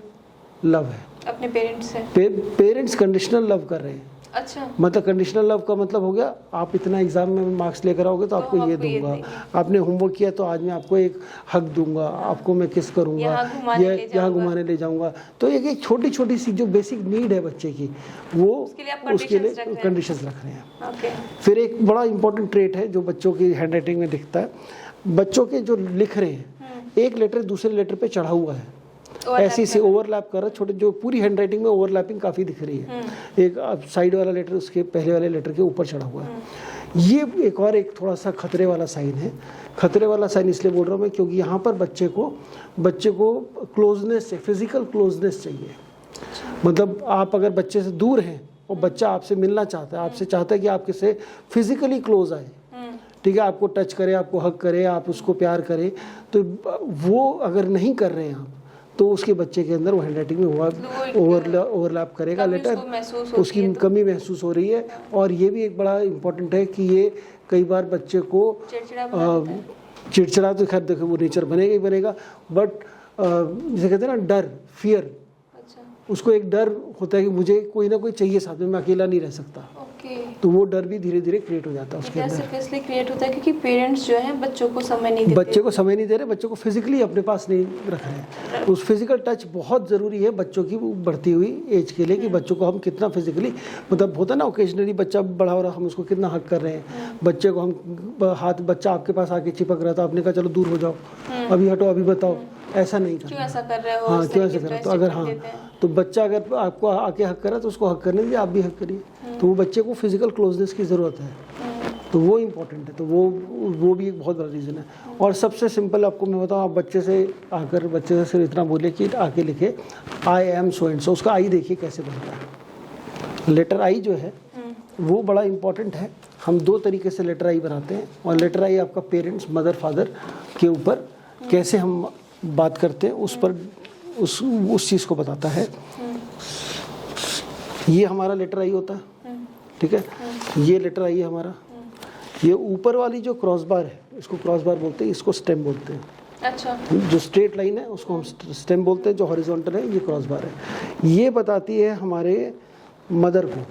S2: लव है
S1: अपने पेरेंट्स से।
S2: पेरेंट्स कंडीशनल लव कर रहे हैं।
S1: अच्छा,
S2: मतलब कंडीशनल लव का मतलब हो गया, आप इतना एग्जाम में मार्क्स लेकर आओगे तो आपको ये दूंगा, आपने होमवर्क किया तो आज मैं आपको एक हक दूंगा, आपको मैं किस करूंगा, यहाँ घुमाने ले जाऊंगा। तो एक छोटी छोटी सी जो बेसिक नीड है बच्चे की, वो उसके लिए कंडीशंस रख रहे हैं। फिर एक बड़ा इंपॉर्टेंट ट्रेट है जो बच्चों की हैंडराइटिंग में दिखता है, बच्चों के जो लिख रहे हैं एक लेटर दूसरे लेटर पे चढ़ा हुआ है, ऐसी से ओवरलैप कर रहा है, छोटे जो पूरी हैंडराइटिंग में ओवरलैपिंग काफ़ी दिख रही है, एक साइड वाला लेटर उसके पहले वाले लेटर के ऊपर चढ़ा हुआ है। ये एक थोड़ा सा खतरे वाला साइन है। खतरे वाला साइन इसलिए बोल रहा हूँ मैं क्योंकि यहाँ पर बच्चे को क्लोजनेस से, फिजिकल क्लोजनेस चाहिए। मतलब आप अगर बच्चे से दूर हैं और बच्चा आपसे मिलना चाहता है, आपसे चाहता है कि आपके से फिजिकली क्लोज आए, ठीक है, आपको टच करे, आपको हक करे, आप उसको प्यार करें, तो वो अगर नहीं कर रहे हैं आप, तो उसके बच्चे के अंदर वो हैंडराइटिंग में ओवरलैप करेगा लेटर, उसकी कमी महसूस हो रही है। और ये भी एक बड़ा इम्पोर्टेंट है कि ये कई बार बच्चे को चिड़चिड़ा तो खैर देखो वो नेचर बनेगा ही बनेगा, बट जैसे कहते हैं ना डर, फियर, उसको एक डर होता है कि मुझे कोई ना कोई चाहिए साथ में, मैं अकेला नहीं रह सकता। तो वो डर भी धीरे धीरे क्रिएट हो जाता है उसके अंदर।
S1: इसलिए क्रिएट होता है क्योंकि पेरेंट्स जो हैं बच्चों को समय नहीं देते,
S2: बच्चे को समय नहीं दे रहे, बच्चों को फिजिकली अपने पास नहीं रख रहे हैं। उस फिजिकल टच बहुत ज़रूरी है बच्चों की बढ़ती हुई एज के लिए, कि बच्चों को हम कितना फिजिकली, मतलब होता है ना ओकेजनली बच्चा बड़ा हो रहा, हम उसको कितना हक कर रहे हैं, बच्चे को हम हाथ, बच्चा आपके पास आके चिपक रहा था, आपने कहा चलो दूर हो जाओ, अभी हटो, अभी बताओ, ऐसा नहीं करना।
S1: क्यों ऐसा कर रहे हो?
S2: हाँ, क्यों ऐसा कर रहे हो? तो अगर हाँ, तो बच्चा अगर आपको आके हक कर रहा है तो उसको हक करने दीजिए, आप भी हक करिए। तो वो बच्चे को फिजिकल क्लोजनेस की ज़रूरत है, तो वो इम्पोर्टेंट है। तो वो भी एक बहुत बड़ा रीज़न है। और सबसे सिंपल आपको मैं बताऊँ, आप बच्चे से आकर बच्चे से सिर्फ इतना बोले कि आके लिखे I am so and so, उसका आई देखिए कैसे बनता है। लेटर आई जो है वो बड़ा इम्पॉर्टेंट है। हम दो तरीके से लेटर आई बनाते हैं, और लेटर आई आपका पेरेंट्स, मदर, फादर के ऊपर कैसे हम बात करते हैं उस पर उस चीज़ को बताता है। ये हमारा लेटर आई होता है, ठीक है, ये लेटर आई है हमारा। ये ऊपर वाली जो क्रॉस बार है, इसको क्रॉस बार बोलते हैं, इसको स्टेम बोलते हैं।
S1: अच्छा,
S2: जो स्ट्रेट लाइन है उसको हम स्टेम बोलते हैं, जो हॉरिजॉन्टल है ये क्रॉस बार है। ये बताती है हमारे मदर को,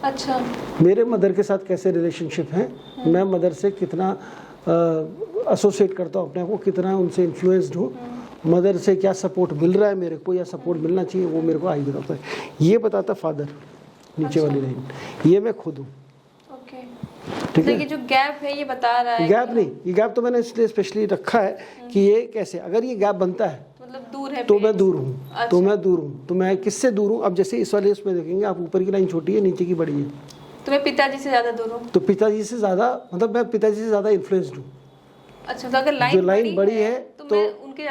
S1: अच्छा,
S2: मेरे मदर के साथ कैसे रिलेशनशिप है, मैं मदर से कितना एसोसिएट करता हूँ अपने आप को, कितना उनसे इन्फ्लुएंस्ड हूँ, मदर से क्या सपोर्ट मिल रहा है मेरे को या सपोर्ट मिलना चाहिए, वो मेरे को आई बताता है। ये बताता फादर, नीचे वाली लाइन, ये मैं खुद हूँ।
S1: ठीक है, ये जो गैप है ये बता रहा है।
S2: गैप नहीं, ये गैप तो मैंने इसलिए स्पेशली रखा है कि ये कैसे, अगर ये गैप बनता है
S1: मतलब दूर है
S2: तो मैं दूर हूँ। अच्छा। तो मैं दूर हूँ, तो मैं किससे दूर हूँ? अब जैसे इस वाले उसमें देखेंगे आप, ऊपर की लाइन छोटी है, नीचे की बड़ी है,
S1: तो मैं पिताजी से ज़्यादा दूर हूँ।
S2: तो पिताजी से ज़्यादा, मतलब मैं पिताजी से ज़्यादा इन्फ्लुएंस्ड हूँ।
S1: अच्छा, तो अगर लाइन बड़ी है तो मैं उनके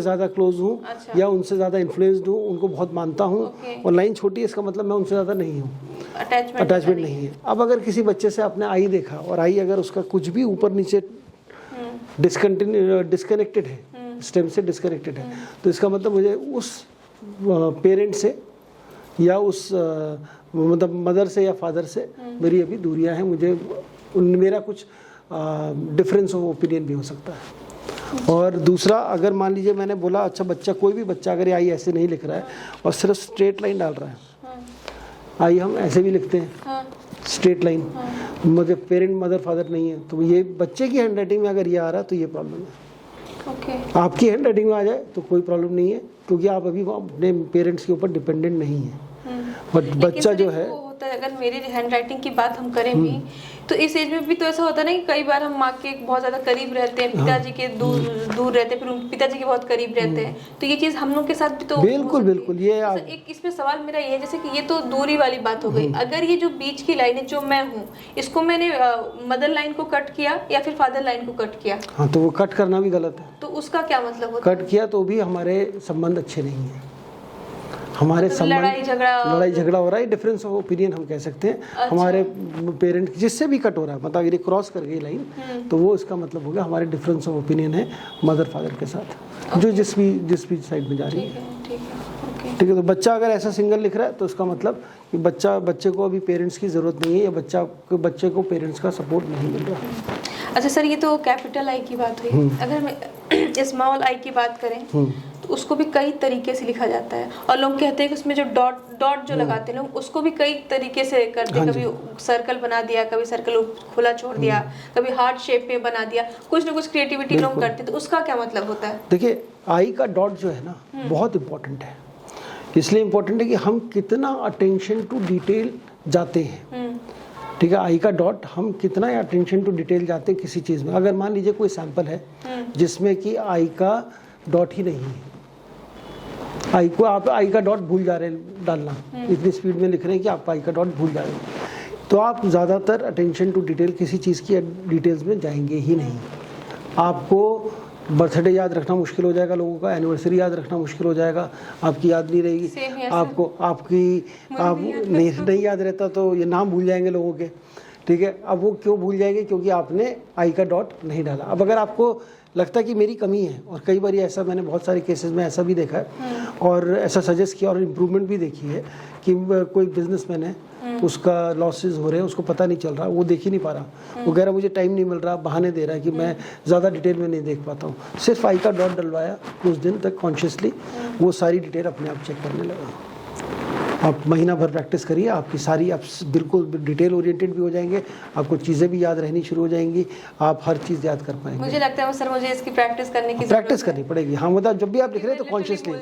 S1: ज़्यादा क्लोज हूँ, अच्छा।
S2: या उनसे ज़्यादा इन्फ्लुएंस्ड हूँ, उनको बहुत मानता हूँ। और लाइन छोटी है, इसका मतलब मैं उनसे ज़्यादा नहीं हूँ, अटैचमेंट नहीं है। अब अगर किसी बच्चे से आपने आई देखा, और आई अगर उसका कुछ भी ऊपर नीचे डिस्कनेक्टेड है, स्टेम से डिस्कनेक्टेड है, तो इसका मतलब मुझे उस पेरेंट से या उस मतलब मदर से या फादर से मेरी अभी दूरियां हैं, मुझे मेरा कुछ डिफरेंस ऑफ ओपिनियन भी हो सकता है। और दूसरा, अगर मान लीजिए मैंने बोला अच्छा बच्चा, कोई भी बच्चा अगर आई ऐसे नहीं लिख रहा है और सिर्फ स्ट्रेट लाइन डाल रहा है, आई हम ऐसे भी लिखते हैं स्ट्रेट लाइन, मगर पेरेंट मदर फादर नहीं है, तो ये बच्चे की हैंडराइटिंग में अगर ये आ रहा है तो ये प्रॉब्लम है। आपकी हैंडराइटिंग में आ जाए तो कोई प्रॉब्लम नहीं है, क्योंकि आप अभी अपने पेरेंट्स के ऊपर डिपेंडेंट नहीं है। बट बच्चा जो है,
S1: अगर मेरी हैंडराइटिंग की बात हम करें भी, तो इस एज में भी तो ऐसा होता है ना कि कई बार हम माँ के बहुत ज़्यादा करीब रहते हैं, पिताजी के दूर रहते हैं, फिर पिताजी के बहुत करीब रहते हैं, तो ये चीज़ हम लोग के साथ भी तो
S2: बिल्कुल ये
S1: एक इसमें सवाल मेरा ये है, जैसे कि ये तो दूरी वाली बात हो गई, अगर ये जो बीच की लाइन है जो मैं हूँ, इसको मैंने मदर लाइन को कट किया या फिर फादर लाइन को कट किया,
S2: हाँ, तो वो कट करना भी गलत है।
S1: तो उसका क्या मतलब होता है?
S2: कट किया तो भी हमारे संबंध अच्छे नहीं है। हमारे
S1: तो
S2: संबंध
S1: लड़ाई झगड़ा
S2: हो रहा है, डिफरेंस ऑफ ओपिनियन हम कह सकते हैं।
S1: अच्छा।
S2: हमारे पेरेंट जिससे भी कट हो रहा है, मतलब अगर ये क्रॉस कर गई लाइन तो वो इसका मतलब हो गया हमारे डिफरेंस ऑफ ओपिनियन है मदर फादर के साथ, जो जिस भी साइड में जा रही है। ठीक है, तो बच्चा अगर ऐसा सिंगल लिख रहा है तो उसका मतलब कि बच्चे को अभी पेरेंट्स की ज़रूरत नहीं है, या बच्चे को पेरेंट्स का सपोर्ट नहीं मिल रहा।
S1: अच्छा सर, ये तो कैपिटल आई की बात हुई। अगर मैं स्मॉल आई की बात करें तो उसको भी कई तरीके से लिखा जाता है, और लोग कहते हैं कि उसमें जो डॉट जो लगाते हैं लोग, उसको भी कई तरीके से करते हैं। कभी सर्कल बना दिया, कभी सर्कल खुला छोड़ दिया, कभी हार्ट शेप में बना दिया, कुछ ना कुछ क्रिएटिविटी लोग करते हैं। तो उसका क्या मतलब होता है?
S2: देखिए, आई का डॉट जो है ना बहुत इंपॉर्टेंट है। इसलिए इम्पोर्टेंट है कि हम कितना अटेंशन टू डिटेल जाते हैं। ठीक है, आई का डॉट हम कितना अटेंशन टू डिटेल जाते हैं किसी चीज़ में। अगर मान लीजिए कोई सैंपल है जिसमें कि आई का डॉट ही नहीं है, आप आई का डॉट भूल जा रहे हैं डालना, इतनी स्पीड में लिख रहे हैं कि आप आई का डॉट भूल जा रहे हैं, तो आप ज़्यादातर अटेंशन टू डिटेल किसी चीज़ की डिटेल्स में जाएंगे ही नहीं। आपको बर्थडे याद रखना मुश्किल हो जाएगा लोगों का, एनिवर्सरी याद रखना मुश्किल हो जाएगा, आपकी याद नहीं रहेगी, आप नहीं याद रहता तो ये नाम भूल जाएंगे लोगों के। ठीक है, अब वो क्यों भूल जाएंगे? क्योंकि आपने आई का डॉट नहीं डाला। अब अगर आपको लगता है कि मेरी कमी है, और कई बार ऐसा मैंने बहुत सारे केसेस में ऐसा भी देखा है और ऐसा सजेस्ट किया और इम्प्रूवमेंट भी देखी है कि कोई बिजनेसमैन है, उसका लॉसेस हो रहे हैं, उसको पता नहीं चल रहा, वो देख ही नहीं पा रहा, वो कह रहा मुझे टाइम नहीं मिल रहा, बहाने दे रहा है कि मैं ज़्यादा डिटेल में नहीं देख पाता हूँ। सिर्फ आई का डॉट डलवाया, कुछ दिन तक कॉन्शियसली वो सारी डिटेल अपने आप चेक करने लगा। आप महीना भर प्रैक्टिस करिए, आपकी सारी आप बिल्कुल डिटेल ओरिएंटेड भी हो जाएंगे, आपको चीज़ें भी याद रहनी शुरू हो जाएंगी, आप हर चीज़ याद कर पाएंगे।
S1: मुझे लगता है सर मुझे इसकी प्रैक्टिस
S2: करनी पड़ेगी। हाँ, मतलब जब भी आप लिख रहे हैं तो कॉन्शियसली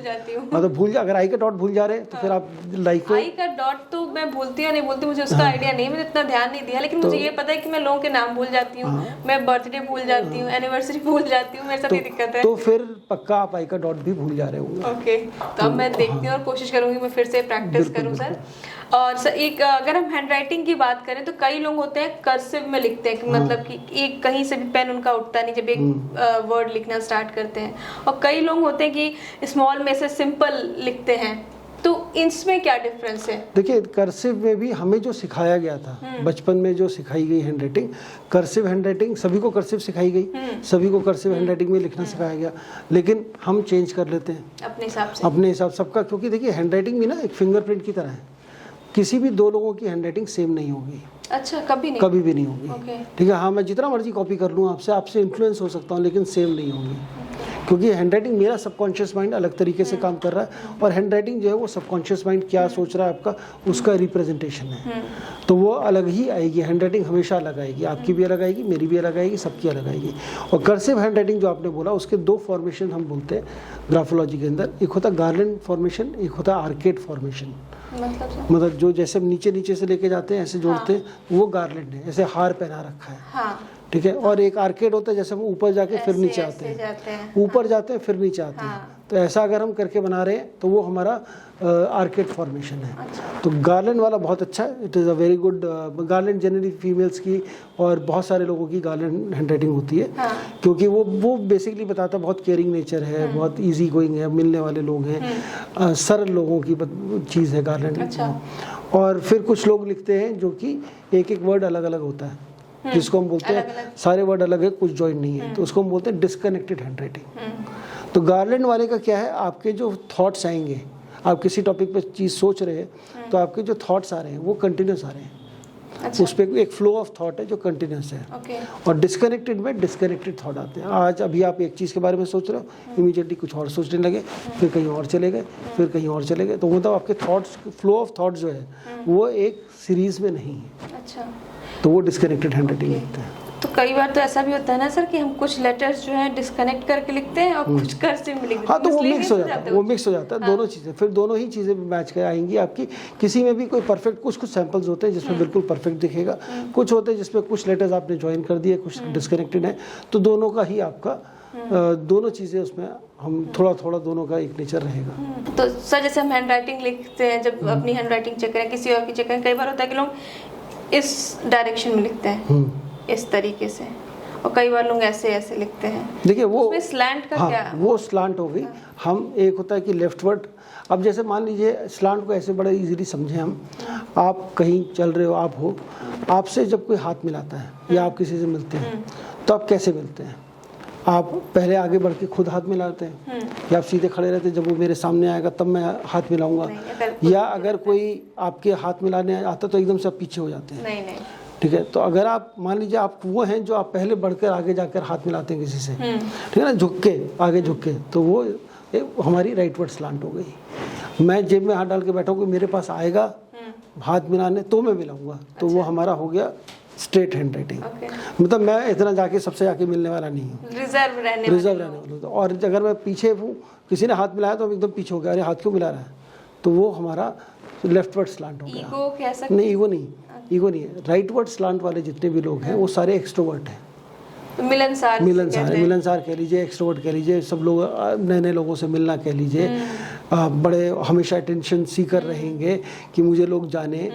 S2: मतलब भूल जा, अगर आई का डॉट भूल जा रहे हैं तो फिर आप लाइक
S1: आई का डॉट तो मैं भूलती हूँ नहीं भूलती, मुझे उसका आइडिया नहीं, मैंने इतना ध्यान नहीं दिया, लेकिन मुझे ये पता है कि मैं लोगों के नाम भूल जाती हूँ, मैं बर्थडे भूल जाती हूँ, एनिवर्सरी भूल जाती हूँ, मेरे साथ ये दिक्कत है।
S2: तो फिर पक्का आप आई का डॉट भी भूल जा रहे होंगे।
S1: ओके, तो अब मैं देखती हूँ और कोशिश करूँगी मैं फिर से प्रैक्टिस करूँ सर। और सर एक अगर हम हैंडराइटिंग की बात करें तो कई लोग होते हैं कर्सिव में लिखते हैं कि मतलब कि एक कहीं से भी पेन उनका उठता नहीं जब एक वर्ड लिखना स्टार्ट करते हैं, और कई लोग होते हैं कि स्मॉल में से सिंपल लिखते हैं। तो इसमें क्या डिफरेंस है?
S2: देखिए, कर्सिव में भी हमें जो सिखाया गया था बचपन में, जो सिखाई गई हैंडराइटिंग, कर्सिव हैंडराइटिंग सभी को कर्सिव सिखाई गई, सभी को कर्सिव हैंडराइटिंग में लिखना सिखाया गया, लेकिन हम चेंज कर लेते हैं अपने हिसाब सबका। क्योंकि देखिए, हैंडराइटिंग भी ना एक फिंगरप्रिंट की तरह है, किसी भी दो लोगों की हैंडराइटिंग सेम नहीं होगी।
S1: अच्छा, कभी भी नहीं होगी।
S2: ठीक है, हाँ, मैं जितना मर्जी कॉपी कर लूँ आपसे इन्फ्लुएंस हो सकता हूँ, लेकिन सेम नहीं होगी। क्योंकि हैंडराइटिंग, मेरा सबकॉन्शियस माइंड अलग तरीके से काम कर रहा है, और हैंडराइटिंग जो है वो सबकॉन्शियस माइंड क्या सोच रहा है आपका, उसका रिप्रेजेंटेशन है, तो वो अलग ही आएगी। हैंडराइटिंग हमेशा अलग आएगी, आपकी भी अलग आएगी, मेरी भी अलग आएगी, सबकी अलग आएगी। और कर्सिव हैंडराइटिंग जो आपने बोला, उसके दो फॉर्मेशन हम बोलते हैं ग्राफोलॉजी के अंदर, एक होता है गार्लैंड फॉर्मेशन, एक होता है आर्केड फॉर्मेशन। मतलब जो जैसे नीचे से लेके जाते हैं ऐसे जोड़ते हैं, वो गार्लैंड है, ऐसे हार पहना रखा है। ठीक है, और एक आर्केड होता है जैसे हम ऊपर जाके फिर नीचे आते हैं, ऊपर जाते हैं फिर नीचे आते हैं, तो ऐसा अगर हम करके बना रहे हैं तो वो हमारा आर्केड फॉर्मेशन है। तो गार्लैंड वाला बहुत अच्छा है, it is a very good. Garland generally females की और बहुत सारे लोगों की गार्लैंड हैंडराइटिंग होती है, क्योंकि वो बेसिकली बताता है बहुत केयरिंग नेचर है, बहुत इजी गोइंग है, मिलने वाले लोग हैं, सरल लोगों की चीज़ है गार्लैंड। और फिर कुछ लोग लिखते हैं जो कि एक वर्ड अलग अलग होता है, जिसको हम बोलते हैं सारे वर्ड अलग है, कुछ जॉइन नहीं है, तो उसको हम बोलते हैं डिस्कनेक्टेड हैंडराइटिंग। तो गार्लैंड वाले का क्या है, आपके जो थॉट्स आएंगे, आप किसी टॉपिक पे चीज़ सोच रहे हैं तो आपके जो थॉट्स आ रहे हैं वो कंटिन्यूस आ रहे हैं। अच्छा। उस पर एक फ्लो ऑफ थॉट है जो कंटिन्यूस है। और डिस्कनेक्टेड में डिस्कनेक्टेड थॉट आते हैं। आज अभी आप एक चीज़ के बारे में सोच रहे हो, इमीडिएटली कुछ और सोचने लगे, फिर कहीं और चले गए, फिर कहीं और चले गए, तो मतलब आपके थॉट्स, फ्लो ऑफ थॉट जो है वो एक सीरीज में नहीं है।
S1: अच्छा,
S2: तो वो डिस्कनेक्टेड हैंडराइटिंग लिखते हैं।
S1: तो कई बार तो ऐसा भी होता है ना सर कि हम कुछ लेटर्स जो है डिस्कनेक्ट करके लिखते हैं और कुछ कर्सिव में लिखते हैं।
S2: हाँ, तो वो मिक्स हो जाता है, दोनों चीज़ें, फिर दोनों ही चीज़ें मैच कर आएंगी आपकी। किसी में भी कोई परफेक्ट, कुछ सैंपल्स होते हैं जिसमें बिल्कुल परफेक्ट दिखेगा, कुछ होते हैं जिसमें कुछ लेटर्स आपने ज्वाइन कर दिए, कुछ डिस्कनेक्टेड है, तो दोनों का ही आपका दोनों चीज़ें उसमें हम थोड़ा दोनों का एक नेचर रहेगा।
S1: तो सर जैसे हम हैंडराइटिंग लिखते हैं, जब अपनी हैंडराइटिंग चेक करें, किसी और की चेक करें, कई बार होता है कि लोग इस डायरेक्शन में लिखते हैं, इस तरीके से, और कई बार लोग ऐसे ऐसे लिखते हैं।
S2: देखिए वो
S1: उसमें स्लैंट का
S2: हाँ,
S1: क्या?
S2: वो स्लांट हो गई। हम एक होता है कि लेफ्टवर्ड, अब जैसे मान लीजिए स्लांट को ऐसे बड़े इजीली समझें हम, आप कहीं चल रहे हो, आप हो, आपसे जब कोई हाथ मिलाता है या आप किसी से मिलते हैं तो आप कैसे मिलते हैं? आप पहले आगे बढ़ के खुद हाथ मिलाते हैं या आप सीधे खड़े रहते हैं, जब वो मेरे सामने आएगा तब मैं हाथ मिलाऊंगा, या अगर कोई आपके हाथ मिलाने आता तो एकदम से आप पीछे हो जाते हैं?
S1: नहीं।
S2: ठीक है, तो अगर आप मान लीजिए आप वो हैं जो आप पहले बढ़कर आगे जाकर हाथ मिलाते हैं किसी से, ठीक है ना, झुक के आगे झुक के, तो वो हमारी राइटवर्ड स्लांट हो गई। मैं जेब में हाथ डाल के बैठा हूँ, मेरे पास आएगा हाथ मिलाने तो मैं मिलाऊंगा, तो वो हमारा हो गया स्ट्रेट हैंड राइटिंग। मतलब मैं इतना जाके सबसे जाके मिलने वाला नहीं हूँ,
S1: रिजर्व रहने
S2: वाला। और अगर मैं पीछे हूँ, किसी ने हाथ मिलाया तो हम एकदम पीछे हो गया, अरे हाथ क्यों मिला रहा है, तो वो हमारा लेफ्टवर्ड स्लांट हो गया।
S1: ईगो कह सकते?
S2: नहीं, ईगो नहीं, ईगो नहीं है। राइटवर्ड स्लांट वाले जितने भी लोग हैं वो सारे एक्सट्रोवर्ट हैं, मिलनसार कह लीजिए, एक्सट्रोवर्ट कह लीजिए, सब लोग नए नए लोगों से मिलना कह लीजिए, बड़े हमेशा अटेंशन सीकर रहेंगे कि मुझे लोग जाने,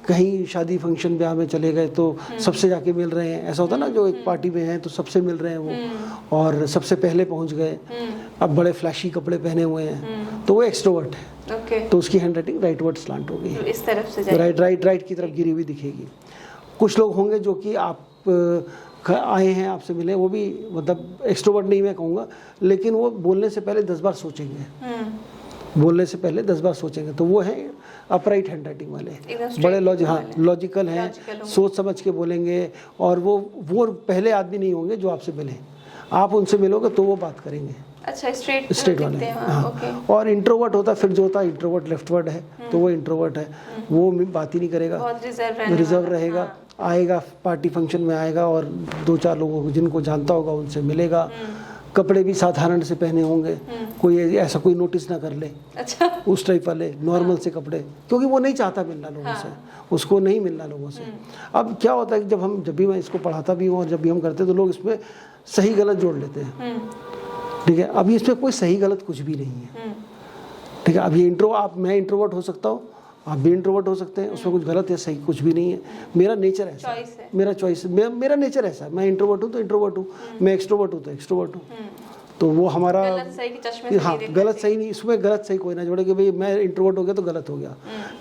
S2: कहीं शादी फंक्शन ब्याह में चले गए तो सबसे जाके मिल रहे हैं, ऐसा होता है ना, जो एक पार्टी में है तो सबसे मिल रहे हैं वो, और सबसे पहले पहुंच गए, अब बड़े फ्लैशी कपड़े पहने हुए हैं, तो वो एक्सट्रोवर्ट है। तो उसकी हैंड राइटिंग राइटवर्ड स्लांट हो गई,
S1: इस तरफ से
S2: राइट की तरफ गिरी हुई दिखेगी। कुछ लोग होंगे जो कि आप आए हैं, आपसे मिले, वो भी मतलब एक्सट्रोवर्ट नहीं मैं कहूँगा, लेकिन वो बोलने से पहले 10 बार सोचेंगे, बोलने से पहले 10 बार सोचेंगे, तो वो है अपराइट हैंड राइटिंग वाले, बड़े लॉजिकल हैं, सोच समझ के बोलेंगे, और वो पहले आदमी नहीं होंगे जो आपसे मिले, आप उनसे मिलोगे तो वो बात करेंगे।
S1: अच्छा, स्ट्रेट वाले।
S2: हाँ। और इंट्रोवर्ट होता फिर जो होता है, इंट्रोवर्ट लेफ्टवर्ड है, तो वो इंट्रोवर्ट है, वो बात ही नहीं करेगा, रिजर्व रहेगा, आएगा पार्टी फंक्शन में आएगा और 2-4 लोगों को जिनको जानता होगा उनसे मिलेगा, कपड़े भी साधारण से पहने होंगे, कोई ऐसा कोई नोटिस ना कर ले।
S1: अच्छा।
S2: उस टाइप वाले नॉर्मल से कपड़े, क्योंकि वो नहीं चाहता मिलना लोगों से, उसको नहीं मिलना लोगों से। अब क्या होता है कि जब भी मैं इसको पढ़ाता भी हूँ और जब भी हम करते हैं तो लोग इसमें सही गलत जोड़ लेते हैं, ठीक है। अभी इसमें कोई सही गलत कुछ भी नहीं है, ठीक है। अब ये मैं इंट्रोवर्ट हो सकता हूँ, आप भी इंट्रोवर्ट हो सकते हैं, उसमें कुछ गलत या सही कुछ भी नहीं है, मेरा नेचर ऐसा है, मेरा चॉइस है, मेरा नेचर ऐसा है, मैं इंट्रोवर्ट हूँ तो इंट्रोवर्ट हूँ, मैं एक्सट्रोवर्ट हूँ तो एक्सट्रोवर्ट हूँ, तो वो हमारा
S1: गलत सही के चश्मे से
S2: हाँ, गलत सही नहीं, इसमें गलत सही कोई ना जोड़े कि भाई मैं इंट्रोवर्ट हो गया तो गलत हो गया,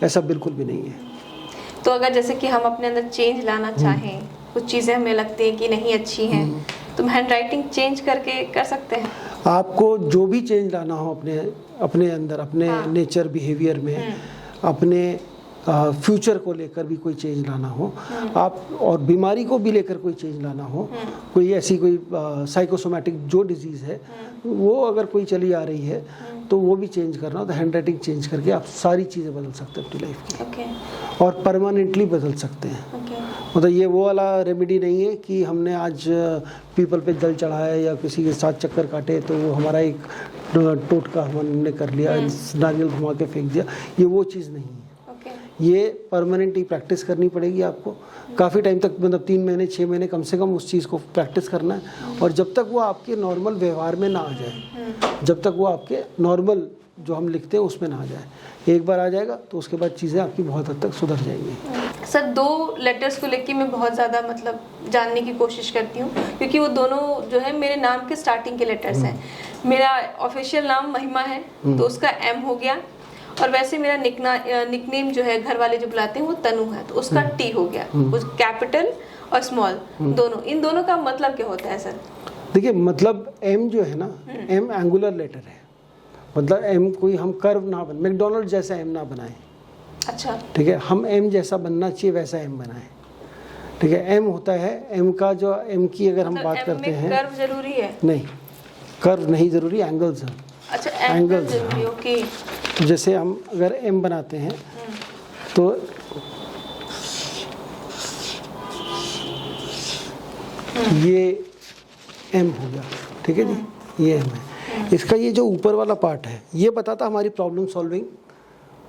S2: ऐसा बिल्कुल भी नहीं है।
S1: तो अगर जैसे कि हम अपने अंदर चेंज लाना चाहें, कुछ चीज़ें हमें लगती हैं कि नहीं अच्छी हैं, तो हैंड राइटिंग चेंज करके कर सकते हैं।
S2: आपको जो भी चेंज लाना हो अपने अंदर, अपने नेचर बिहेवियर में, अपने फ्यूचर को लेकर भी कोई चेंज लाना हो आप, और बीमारी को भी लेकर कोई चेंज लाना हो, कोई ऐसी कोई साइकोसोमैटिक जो डिजीज़ है वो अगर कोई चली आ रही है तो वो भी चेंज करना हो, तो हैंड राइटिंग चेंज करके आप सारी चीज़ें बदल सकते हैं अपनी लाइफ की, और परमानेंटली बदल सकते हैं। मतलब ये वो वाला रेमेडी नहीं है कि हमने आज पीपल पे जल चढ़ाया या किसी के साथ चक्कर काटे तो वो हमारा एक टोटका हमने कर लिया, नारियल घुमा के फेंक दिया, ये वो चीज़ नहीं है। ये परमानेंटली प्रैक्टिस करनी पड़ेगी आपको, काफ़ी टाइम तक, मतलब 3 महीने 6 महीने कम से कम उस चीज़ को प्रैक्टिस करना है, और जब तक वो आपके नॉर्मल व्यवहार में ना आ जाए, जब तक वो आपके नॉर्मल जो हम लिखते हैं उसमें ना आ जाए, एक बार आ जाएगा तो उसके बाद चीज़ें आपकी बहुत हद तक सुधर जाएंगी।
S1: सर 2 लेटर्स को लेके मैं बहुत ज़्यादा मतलब जानने की कोशिश करती हूँ, क्योंकि वो दोनों जो है मेरे नाम के स्टार्टिंग के लेटर्स हैं। मेरा ऑफिशियल नाम महिमा है तो उसका M हो गया, और वैसे मेरा निकनेम जो है घर वाले जो बुलाते हैं वो तनु है, तो उसका T हो गया, कुछ कैपिटल और स्मॉल दोनों। इन दोनों का मतलब क्या होता है सर?
S2: देखिए, मतलब M जो है ना, M एंगुलर लेटर है, मतलब M कोई हम कर्व ना बन, मैकडॉनल्ड जैसा M ना बनाएं।
S1: अच्छा,
S2: ठीक है, हम M जैसा बनना चाहिए वैसा M बनाएं, ठीक है। M होता है, M का जो M की अगर हम बात करते हैं,
S1: कर्व जरूरी है?
S2: नहीं, कर्व नहीं जरूरी, एंगल्स हैं।
S1: अच्छा, एंगल जरूरी, ओके।
S2: तो जैसे हम अगर M बनाते हैं तो ये M हो गया, ठीक है जी, ये M है। इसका ये जो ऊपर वाला पार्ट है ये बताता हमारी प्रॉब्लम सॉल्विंग,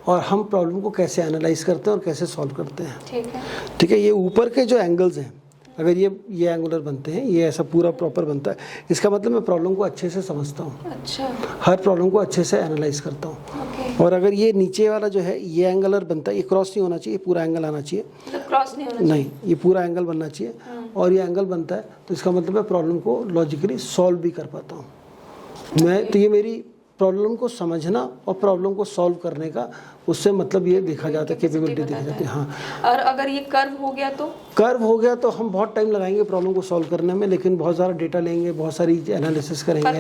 S2: और हम प्रॉब्लम को कैसे एनालाइज करते हैं और कैसे सॉल्व करते हैं,
S1: ठीक है।
S2: ठीक है। ये ऊपर के जो एंगल्स हैं अगर ये एंगुलर बनते हैं, ये ऐसा पूरा प्रॉपर बनता है, इसका मतलब मैं प्रॉब्लम को अच्छे से समझता हूँ,
S1: अच्छा,
S2: हर प्रॉब्लम को अच्छे से एनालाइज करता हूँ।
S1: ओके,
S2: और अगर ये नीचे वाला जो है ये एंगुलर बनता है, ये क्रॉस नहीं होना चाहिए, पूरा एंगल आना चाहिए,
S1: मतलब क्रॉस नहीं होना
S2: नहीं ये पूरा एंगल बनना चाहिए, और ये एंगल बनता है तो इसका मतलब मैं प्रॉब्लम को लॉजिकली सॉल्व भी कर पाता हूँ मैं। तो ये मेरी प्रॉब्लम को समझना और प्रॉब्लम को सॉल्व करने का उससे मतलब ये देखा जाता है, कैपेबिलिटी देखी जाती है। हाँ,
S1: और अगर ये कर्व हो गया तो
S2: कर्व हो गया तो हम बहुत टाइम लगाएंगे प्रॉब्लम को सॉल्व करने में, लेकिन बहुत सारा डेटा लेंगे, बहुत सारी एनालिसिस करेंगे,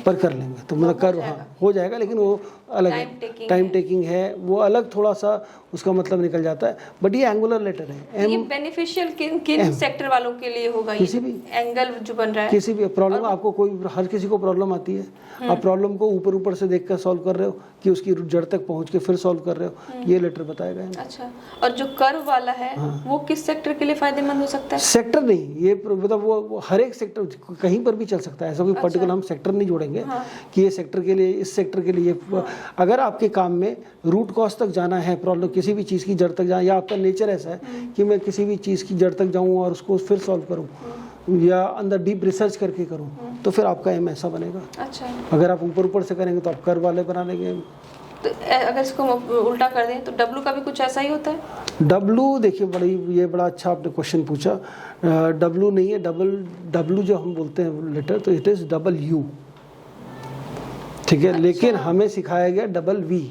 S2: पर कर लेंगे तो मतलब कर्व हाँ हो जाएगा, लेकिन वो अलग है, टाइम टेकिंग है, वो अलग थोड़ा सा उसका मतलब निकल जाता है। बट ये एंगुलर लेटर है।
S1: ये बेनिफिशियल किन सेक्टर वालों के लिए होगा?
S2: किसी भी
S1: एंगल जो बन रहा है,
S2: किसी भी प्रॉब्लम आपको कोई, हर किसी को प्रॉब्लम आती है, आप प्रॉब्लम को ऊपर से देख कर सॉल्व कर रहे हो कि उसकी जड़ तक पहुंच के फिर सॉल्व कर रहे हो, ये लेटर बताएगा।
S1: अच्छा, और जो कर्व वाला है वो किस सेक्टर के लिए फायदेमंद हो सकता है?
S2: सेक्टर नहीं, ये मतलब वो हर एक सेक्टर कहीं पर भी चल सकता है, ऐसा कोई पर्टिकुलर हम सेक्टर नहीं जोड़ेंगे कि ये सेक्टर के लिए, इस सेक्टर के लिए। अगर आपके काम में रूट कॉज तक जाना है, प्रॉब्लम किसी भी चीज़ की जड़ तक जाना, या आपका नेचर ऐसा है कि मैं किसी भी चीज़ की जड़ तक जाऊँ और उसको फिर सॉल्व करूँ, या अंदर डीप रिसर्च करके करूँ, तो फिर आपका एम ऐसा बनेगा।
S1: अच्छा,
S2: अगर आप ऊपर से करेंगे तो आप कर्व वाले बना लेंगे।
S1: तो अगर इसको उल्टा कर दें तो डब्लू का भी कुछ ऐसा ही होता है?
S2: डब्लू देखिए, ये बड़ा अच्छा आपने क्वेश्चन पूछा। डब्लू नहीं है, डब्लू जो हम बोलते हैं लेटर, तो इट इज डबल यू, ठीक है। अच्छा। लेकिन हमें सिखाया गया डबल वी,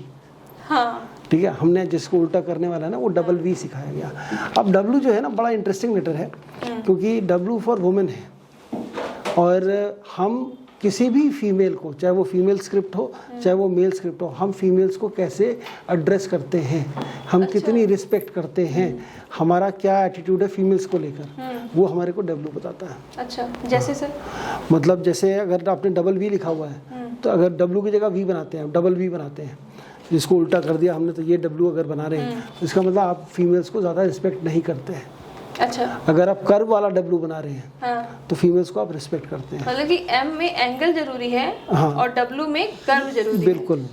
S1: हाँ,
S2: ठीक है। हमने जिसको उल्टा करने वाला है ना, वो डबल वी सिखाया गया। अब डब्लू जो है ना, बड़ा इंटरेस्टिंग लेटर है, क्योंकि डब्लू फॉर वुमेन है, और हम किसी भी फीमेल को, चाहे वो फीमेल स्क्रिप्ट हो चाहे वो मेल स्क्रिप्ट हो, हम फीमेल्स को कैसे एड्रेस करते हैं, हम
S1: अच्छा।
S2: कितनी रिस्पेक्ट करते हैं, हमारा क्या एटीट्यूड है फीमेल्स को लेकर, वो हमारे को डब्लू बताता है।
S1: अच्छा, जैसे सर?
S2: मतलब जैसे अगर आपने डबल वी लिखा हुआ है, तो अगर डब्लू की जगह वी बनाते हैं, डबल वी बनाते हैं, जिसको उल्टा कर दिया हमने, तो ये डब्लू अगर बना रहे हैं, तो इसका मतलब आप फीमेल्स को ज़्यादा रिस्पेक्ट नहीं करते हैं।
S1: अच्छा,
S2: अगर आप कर्व वाला डब्लू बना रहे हैं,
S1: हाँ,
S2: तो फीमेल्स को आप रिस्पेक्ट करते हैं।
S1: मतलब कि एम में एंगल जरूरी है,
S2: हाँ,
S1: और डब्लू में कर्व जरूरी है।
S2: बिल्कुल।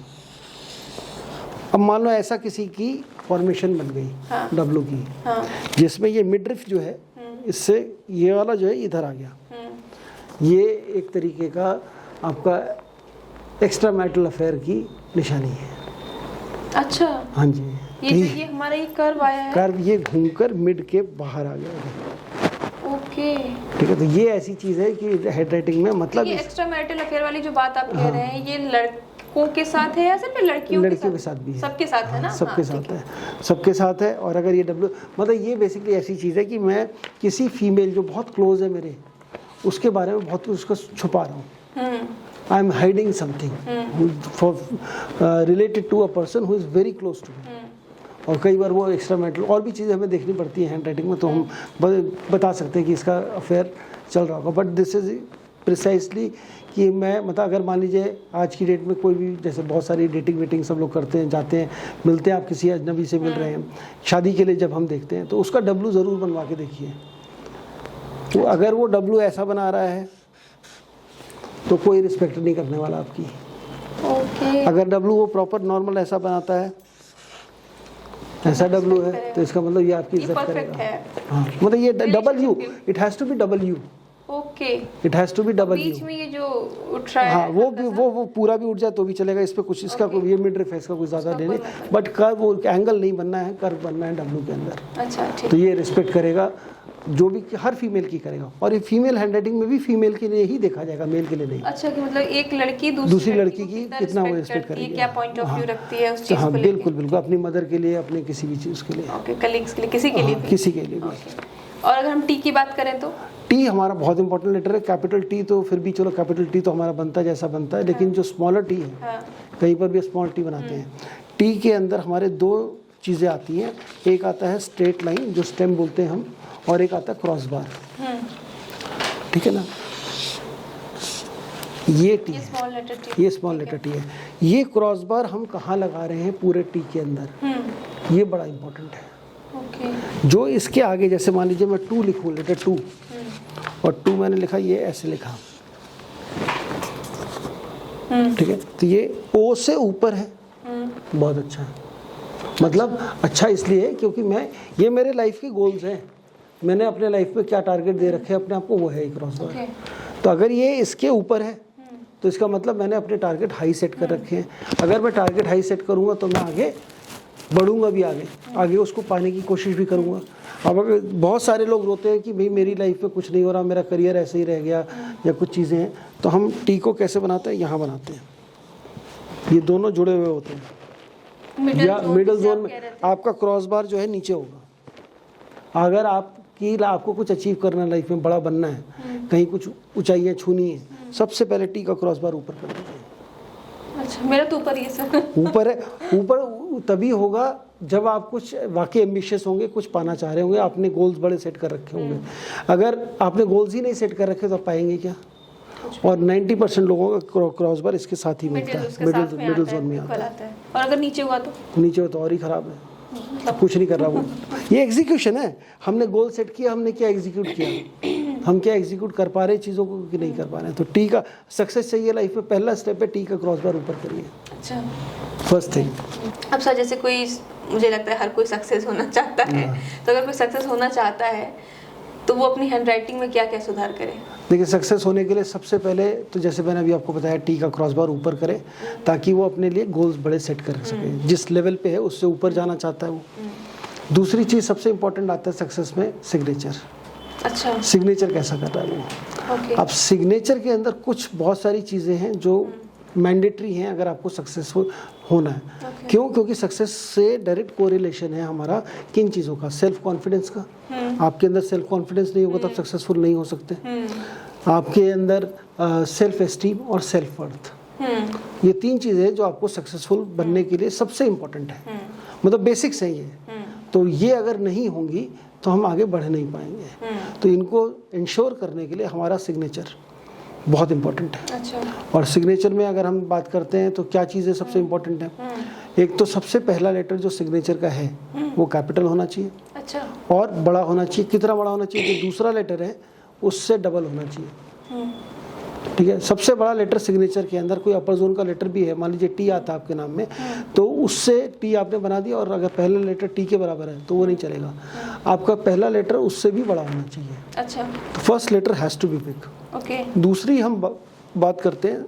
S2: अब मान लो ऐसा किसी की फॉर्मेशन बन गई,
S1: हाँ,
S2: डब्लू की,
S1: हाँ,
S2: जिसमें ये मिडरिफ जो है, इससे ये वाला जो है इधर आ गया, ये एक तरीके का आपका एक्स्ट्रा मैरिटल अफेयर की निशानी है।
S1: अच्छा,
S2: हाँ जी,
S1: ये हमारा ये कर्व आया है,
S2: कर्व ये घूमकर मिड के बाहर आ गया।
S1: ओके,
S2: ठीक है। तो ये ऐसी चीज है कि हैंडराइटिंग में मतलब
S1: ये एक्स्ट्रा मैरिटल अफेयर वाली जो बात आप कह रहे हैं, ये लड़कों के साथ है या सिर्फ लड़कियों
S2: के साथ भी है?
S1: सबके साथ है ना?
S2: सबके साथ है, सबके साथ है। और अगर ये डब्ल्यू, मतलब ये बेसिकली ऐसी चीज़ है कि मैं किसी फीमेल जो बहुत क्लोज है मेरे, उसके बारे में बहुत कुछ उसको छुपा रहा हूँ। I am hiding something for related to a person who is very close to me. और कई बार वो एक्स्ट्रा मैरिटल और भी चीज़ें हमें देखनी पड़ती हैं हैंड राइटिंग में, तो हम बता सकते हैं कि इसका अफेयर चल रहा होगा। बट दिस इज़ प्रिसाइसली कि मैं मतलब अगर मान लीजिए आज की डेट में कोई भी, जैसे बहुत सारी डेटिंग वेटिंग सब लोग करते हैं, जाते हैं, मिलते हैं, आप किसी अजनबी से मिल रहे हैं, शादी के लिए जब हम देखते हैं, तो उसका डब्लू ज़रूर बनवा के देखिए। तो अगर वो डब्लू ऐसा बना रहा है तो कोई रिस्पेक्ट नहीं करने वाला आपकी।
S1: ओके,
S2: अगर डब्लू वो प्रॉपर नॉर्मल ऐसा बनाता है, ऐसा डब्लू है, तो इसका मतलब ये आपकी इज्जत करेगा। हाँ, मतलब ये W, it has to be W.
S1: Okay,
S2: it has to be W.
S1: बीच में ये जो उठ रहा है,
S2: हाँ, वो पूरा भी उठ जाए तो भी चलेगा, इस पे कुछ इसका कोई, ये मिड रिफ है, इसका कुछ ज़्यादा नहीं, बट कर्व, वो एंगल नहीं बनना है, कर्व बनना है डब्लू के अंदर।
S1: अच्छा, ठीक।
S2: तो ये रिस्पेक्ट करेगा, जो भी हर फीमेल की करेगा। और ये फीमेल हैंडराइटिंग में भी फीमेल के लिए ही देखा जाएगा, मेल के लिए नहीं।
S1: अच्छा, कि मतलब एक लड़की
S2: दूसरी लड़की की कितना वो रिस्पेक्ट
S1: करती है,
S2: करेगी,
S1: क्या पॉइंट ऑफ व्यू रखती है उस चीज
S2: हाँ
S1: को लेके।
S2: बिल्कुल बिल्कुल, अपनी मदर के लिए, अपने किसी भी चीज़ के लिए,
S1: ओके, कलीग्स के लिए, किसी के लिए भी।
S2: किसी के लिए भी।
S1: और अगर हम टी की बात करें तो
S2: टी हमारा बहुत इंपॉर्टेंट लेटर है। कैपिटल टी तो फिर भी चलो, कैपिटल टी तो हमारा बनता है जैसा बनता है, लेकिन जो स्मॉलर टी है, कहीं पर भी स्मॉल टी बनाते हैं, टी के अंदर हमारे दो चीज़ें आती हैं। एक आता है स्ट्रेट लाइन, जो स्टेम बोलते हैं हम, और एक आता है क्रॉस बार। ठीक है ना, ये टी है, ये स्मॉल लेटर टी है। ये क्रॉस बार हम कहाँ लगा रहे हैं पूरे टी के अंदर, ये बड़ा इंपॉर्टेंट है। जो इसके आगे, जैसे मान लीजिए मैं 2 लिखूँ, लेटर 2, और 2 मैंने लिखा, ये ऐसे लिखा, ठीक है, तो ये ओ से ऊपर है, बहुत अच्छा है। मतलब अच्छा इसलिए क्योंकि मैं, ये मेरे लाइफ के गोल्स हैं, मैंने अपने लाइफ में क्या टारगेट दे रखे हैं अपने आप को, वो है क्रॉस बार।
S1: ओके।
S2: तो अगर ये इसके ऊपर है तो इसका मतलब मैंने अपने टारगेट हाई सेट कर रखे हैं। अगर मैं टारगेट हाई सेट करूँगा तो मैं आगे बढ़ूंगा भी, आगे उसको पाने की कोशिश भी करूँगा। अब अगर बहुत सारे लोग रोते हैं कि भाई मेरी लाइफ में कुछ नहीं हो रहा, मेरा करियर ऐसे ही रह गया या कुछ चीज़ें हैं, तो हम टी को कैसे बनाते हैं, यहाँ बनाते हैं। ये दोनों जुड़े हुए होते हैं या मिडिल जोन में आपका क्रॉस बार जो है नीचे होगा। अगर आपको कुछ अचीव करना है लाइफ में, बड़ा बनना है, कहीं कुछ ऊंचाइयाँ छूनी है, सबसे पहले टी का क्रॉस बार ऊपर कर दीजिए।
S1: अच्छा, मेरा तो ऊपर ही है सर।
S2: ऊपर है, ऊपर तभी होगा जब आप कुछ वाकई एम्बिशियस होंगे, कुछ पाना चाह रहे होंगे, आपने गोल्स बड़े सेट कर रखे होंगे। अगर आपने गोल्स ही नहीं सेट कर रखे तो आप पाएंगे क्या? और 90% लोगों का क्रॉस बार इसके साथ ही मिलता है, मिडिल जोन में आता है।
S1: और अगर नीचे हुआ तो
S2: नीचे हो तो और ही खराब है, कुछ नहीं कर रहा वो। ये एग्जीक्यूशन है, हमने गोल सेट किया, हमने क्या एग्जीक्यूट किया, हम क्या एग्जीक्यूट कर पा रहे हैं चीज़ों को कि नहीं कर पा रहे हैं। तो टी का सक्सेस चाहिए लाइफ में, पहला स्टेप है टी का क्रॉस बार ऊपर करिए।
S1: अच्छा,
S2: फर्स्ट थिंग।
S1: अब सर जैसे कोई, मुझे लगता है हर कोई सक्सेस होना चाहता है, तो अगर कोई सक्सेस होना चाहता है तो वो अपनी हैंड राइटिंग में क्या क्या सुधार करे?
S2: देखिए, सक्सेस होने के लिए सबसे पहले तो जैसे मैंने अभी आपको बताया, टी का क्रॉस बार ऊपर करे ताकि वो अपने लिए गोल्स बड़े सेट कर सके। जिस लेवल पे है उससे ऊपर जाना चाहता है वो। दूसरी चीज़ सबसे इम्पोर्टेंट आता है सक्सेस में, सिग्नेचर।
S1: अच्छा,
S2: सिग्नेचर कैसा कर रहा है वो।
S1: ओके।
S2: अब सिग्नेचर के अंदर कुछ बहुत सारी चीज़ें हैं जो मैंडेटरी हैं अगर आपको सक्सेसफुल होना है। क्यों? क्योंकि सक्सेस से डायरेक्ट कोरिलेशन है हमारा किन चीज़ों का, सेल्फ कॉन्फिडेंस का। आपके अंदर सेल्फ कॉन्फिडेंस नहीं होगा तो आप सक्सेसफुल नहीं हो सकते। आपके अंदर सेल्फ एस्टीम और सेल्फ वर्थ, ये तीन चीज़ें जो आपको सक्सेसफुल बनने के लिए सबसे इम्पोर्टेंट है, मतलब बेसिक्स हैं ये। तो ये अगर नहीं होंगी तो हम आगे बढ़ नहीं पाएंगे। तो इनको इंश्योर करने के लिए हमारा सिग्नेचर बहुत इम्पोर्टेंट है।
S1: अच्छा।
S2: और सिग्नेचर में अगर हम बात करते हैं तो क्या चीज़ें सबसे इम्पोर्टेंट है? एक तो सबसे पहला लेटर जो सिग्नेचर का है वो कैपिटल होना चाहिए।
S1: अच्छा।
S2: और बड़ा होना चाहिए। कितना बड़ा होना चाहिए? जो दूसरा लेटर है उससे डबल होना चाहिए। ठीक है, सबसे बड़ा लेटर सिग्नेचर के अंदर, कोई अपर जोन का लेटर भी है, मान लीजिए टी आता है आपके नाम में, तो उससे टी आपने बना दिया और अगर पहला लेटर टी के बराबर है तो वो नहीं चलेगा। आपका पहला लेटर उससे भी बड़ा होना चाहिए।
S1: अच्छा।
S2: तो first letter has to be big.
S1: Okay.
S2: दूसरी हम बात करते हैं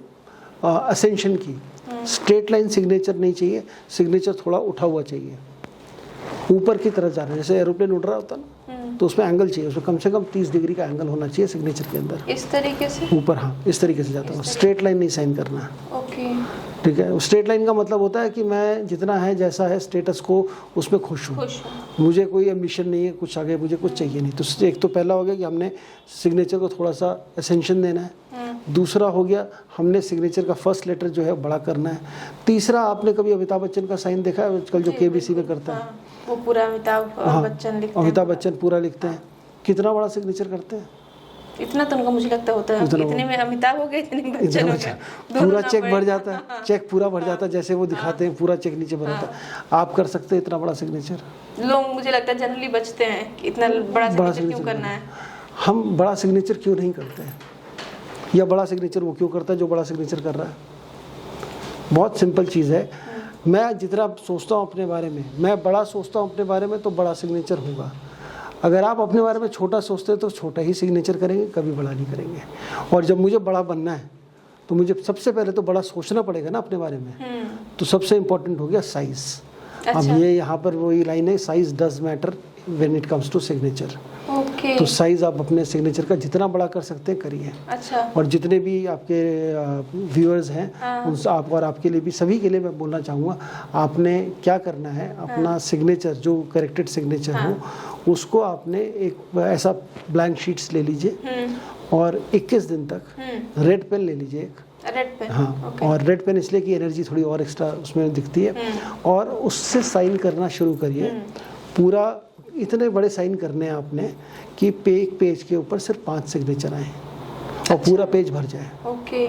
S2: असेंशन की। स्ट्रेट लाइन सिग्नेचर नहीं चाहिए, सिग्नेचर थोड़ा उठा हुआ चाहिए, ऊपर की तरफ जाना है। जैसे एरोप्लेन उड़ रहा होता है ना, तो उसमें एंगल चाहिए, उसमें कम से कम 30 डिग्री का एंगल होना चाहिए सिग्नेचर के अंदर,
S1: इस तरीके से
S2: ऊपर। हाँ, इस तरीके से जाता हूँ, स्ट्रेट लाइन नहीं साइन करना है।
S1: ओके।
S2: ठीक है, स्ट्रेट लाइन का मतलब होता है कि मैं जितना है जैसा है स्टेटस को उसमें खुश हूँ, मुझे कोई एम्बिशन नहीं है कुछ आगे, मुझे कुछ चाहिए नहीं। तो एक तो पहला हो गया कि हमने सिग्नेचर को थोड़ा सा असेंशन देना है। दूसरा हो गया हमने सिग्नेचर का फर्स्ट लेटर जो है बड़ा करना है। तीसरा, आपने कभी अमिताभ बच्चन का साइन देखा है आजकल जो केबीसी में करता है?
S1: वो पूरा अमिताभ बच्चन लिखते हैं।
S2: अमिताभ बच्चन पूरा लिखते हैं। कितना बड़ा सिग्नेचर करते हैं?
S1: इतना तो उनका मुझे लगता होता है, इतने में अमिताभ हो गए, इतने में बच्चन हो गए,
S2: पूरा चेक भर जाता है, चेक पूरा भर जाता है, जैसे वो दिखाते हैं पूरा चेक नीचे भर जाता है। आप कर सकते हैं इतना बड़ा सिग्नेचर?
S1: लोग मुझे लगता है जनरली बचते हैं कि इतना बड़ा सिग्नेचर क्यों करना है।
S2: हम बड़ा सिग्नेचर क्यों नहीं करते हैं, या बड़ा सिग्नेचर वो क्यों करता है जो बड़ा सिग्नेचर कर रहा है? बहुत सिंपल चीज़ है। मैं जितना सोचता हूँ अपने बारे में, मैं बड़ा सोचता हूँ अपने बारे में, तो बड़ा सिग्नेचर होगा। अगर आप अपने बारे में छोटा सोचते हैं तो छोटा ही सिग्नेचर करेंगे, कभी बड़ा नहीं करेंगे। और जब मुझे बड़ा बनना है तो मुझे सबसे पहले तो बड़ा सोचना पड़ेगा ना अपने बारे में। तो सबसे इम्पोर्टेंट हो गया साइज़।
S1: अच्छा।
S2: अब ये यहाँ पर वही लाइन है, size does matter when it comes to signature.
S1: Okay.
S2: तो साइज़ आप अपने सिग्नेचर का जितना बड़ा कर सकते हैं करिए।
S1: अच्छा।
S2: और जितने भी आपके व्यूअर्स हैं उन आप और आपके लिए भी, सभी के लिए मैं बोलना चाहूँगा, आपने क्या करना है, अपना सिग्नेचर जो करेक्टेड सिग्नेचर हो उसको आपने एक ऐसा ब्लैंक शीट्स ले लीजिए और 21 दिन तक रेड पेन ले लीजिए एक।
S1: Red pen?
S2: हाँ। और रेड पेन इसलिए कि एनर्जी थोड़ी और एक्स्ट्रा उसमें दिखती है। और उससे साइन करना शुरू करिए। पूरा इतने बड़े साइन करने हैं आपने कि एक पेज के ऊपर सिर्फ 5 सिग्नेचर आए और पूरा पेज भर जाए।
S1: ओके।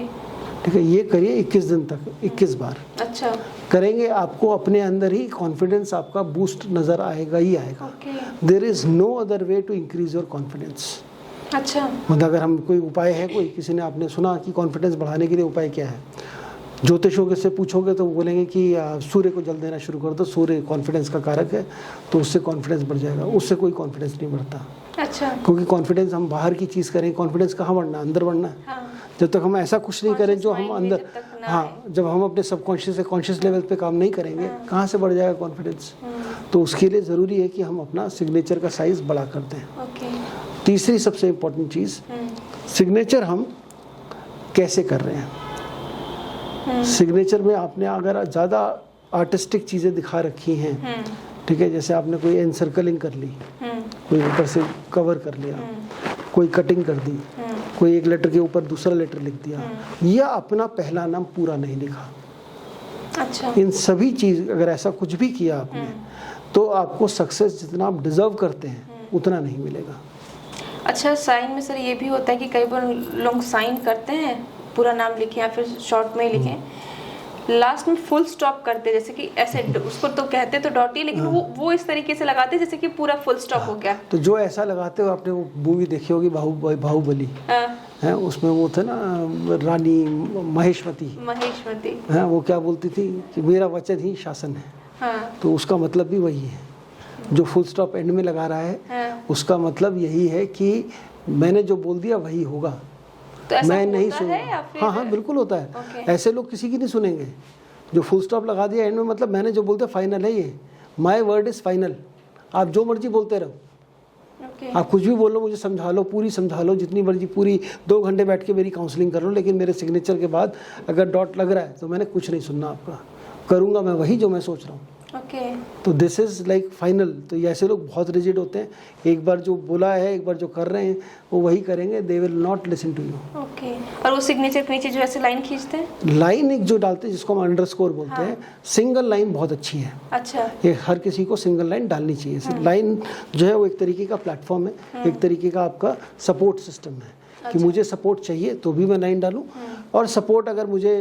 S2: ठीक है, ये करिए 21 दिन तक, 21 बार।
S1: अच्छा।
S2: करेंगे, आपको अपने अंदर ही कॉन्फिडेंस आपका बूस्ट नज़र आएगा ही आएगा।
S1: Okay.
S2: There is no other way to increase your confidence.
S1: अच्छा।
S2: मतलब अगर हम कोई उपाय है, कोई किसी ने आपने सुना कि कॉन्फिडेंस बढ़ाने के लिए उपाय क्या है, ज्योतिषों से पूछोगे तो वो बोलेंगे कि सूर्य को जल देना शुरू कर दो, सूर्य कॉन्फिडेंस का कारक है, तो उससे कॉन्फिडेंस बढ़ जाएगा। उससे कोई कॉन्फिडेंस नहीं बढ़ता।
S1: अच्छा।
S2: क्योंकि कॉन्फिडेंस हम बाहर की चीज़ करें, कॉन्फिडेंस कहाँ बढ़ना, अंदर बढ़ना है।
S1: हाँ।
S2: जब तक हम ऐसा कुछ नहीं करें जो हम
S1: Conscious mind में
S2: अंदर,
S1: जब तक ना
S2: हाँ, जब हम अपने सबकॉन्शियस से कॉन्शियस लेवल पे काम नहीं करेंगे, कहाँ से बढ़ जाएगा कॉन्फिडेंस। तो उसके लिए ज़रूरी है कि हम अपना सिग्नेचर का साइज़ बड़ा कर दें।
S1: ओके।
S2: तीसरी सबसे इम्पोर्टेंट चीज़, सिग्नेचर हम कैसे कर रहे हैं। सिग्नेचर में आपने अगर ज़्यादा आर्टिस्टिक चीज़ें दिखा रखी हैं, ठीक है, जैसे आपने कोई एनसर्कलिंग कर ली, कोई ऊपर से कवर कर लिया, कोई कटिंग कर दी, कोई एक लेटर के ऊपर दूसरा लेटर लिख दिया, या अपना पहला नाम पूरा नहीं लिखा,
S1: अच्छा।
S2: इन सभी चीज़ अगर ऐसा कुछ भी किया आपने, तो आपको सक्सेस जितना आप डिजर्व करते हैं उतना नहीं मिलेगा।
S1: अच्छा, साइन में सर ये भी होता है कि कई बार लोग साइन करते हैं, पूरा नाम लिखें या फिर शॉर्ट में लिखें, लास्ट में फुल स्टॉप करते हैं, जैसे कि ऐसे उसको तो कहते तो डॉट ही, लेकिन वो इस तरीके से लगाते हैं जैसे कि पूरा फुल स्टॉप हो गया।
S2: तो जो ऐसा लगाते हो, आपने वो मूवी देखी होगी बाहुबली है, उसमें वो थे ना रानी महेशमती है, वो क्या बोलती थी कि मेरा वचन ही शासन है।
S1: हाँ।
S2: तो उसका मतलब भी वही है, जो फुल स्टॉप एंड में लगा रहा है,
S1: हाँ।
S2: उसका मतलब यही है कि मैंने जो बोल दिया वही होगा,
S1: तो ऐसा
S2: मैं नहीं
S1: होता है या
S2: सुनूंगा।
S1: फिर?
S2: हाँ हाँ बिल्कुल होता है।
S1: Okay.
S2: ऐसे लोग किसी की नहीं सुनेंगे। जो फुल स्टॉप लगा दिया एंड में, मतलब मैंने जो बोलते फाइनल है, ये माई वर्ड इज फाइनल। आप जो मर्जी बोलते रहो,
S1: Okay.
S2: आप कुछ भी बोलो, मुझे समझा लो, पूरी समझा लो, जितनी मर्जी पूरी 2 घंटे बैठ के मेरी काउंसलिंग कर लो, लेकिन मेरे सिग्नेचर के बाद अगर डॉट लग रहा है तो मैंने कुछ नहीं सुनना आपका, करूँगा मैं वही जो मैं सोच रहा हूँ।
S1: ओके।
S2: तो दिस इज़ लाइक फाइनल। तो ये ऐसे लोग बहुत रिजिड होते हैं, एक बार जो बोला है, एक बार जो कर रहे हैं वो वही करेंगे, they will not listen to you.
S1: Okay. और वो सिग्नेचर के नीचे जो ऐसे लाइन खींचते हैं,
S2: लाइन एक जो डालते हैं जिसको हम अंडरस्कोर बोलते हैं, सिंगल लाइन बहुत अच्छी है।
S1: अच्छा।
S2: ये हर किसी को सिंगल लाइन डालनी चाहिए। लाइन जो है वो एक तरीके का प्लेटफॉर्म है, एक तरीके का आपका सपोर्ट सिस्टम है कि मुझे सपोर्ट चाहिए तो भी मैं लाइन डालूं, और सपोर्ट अगर मुझे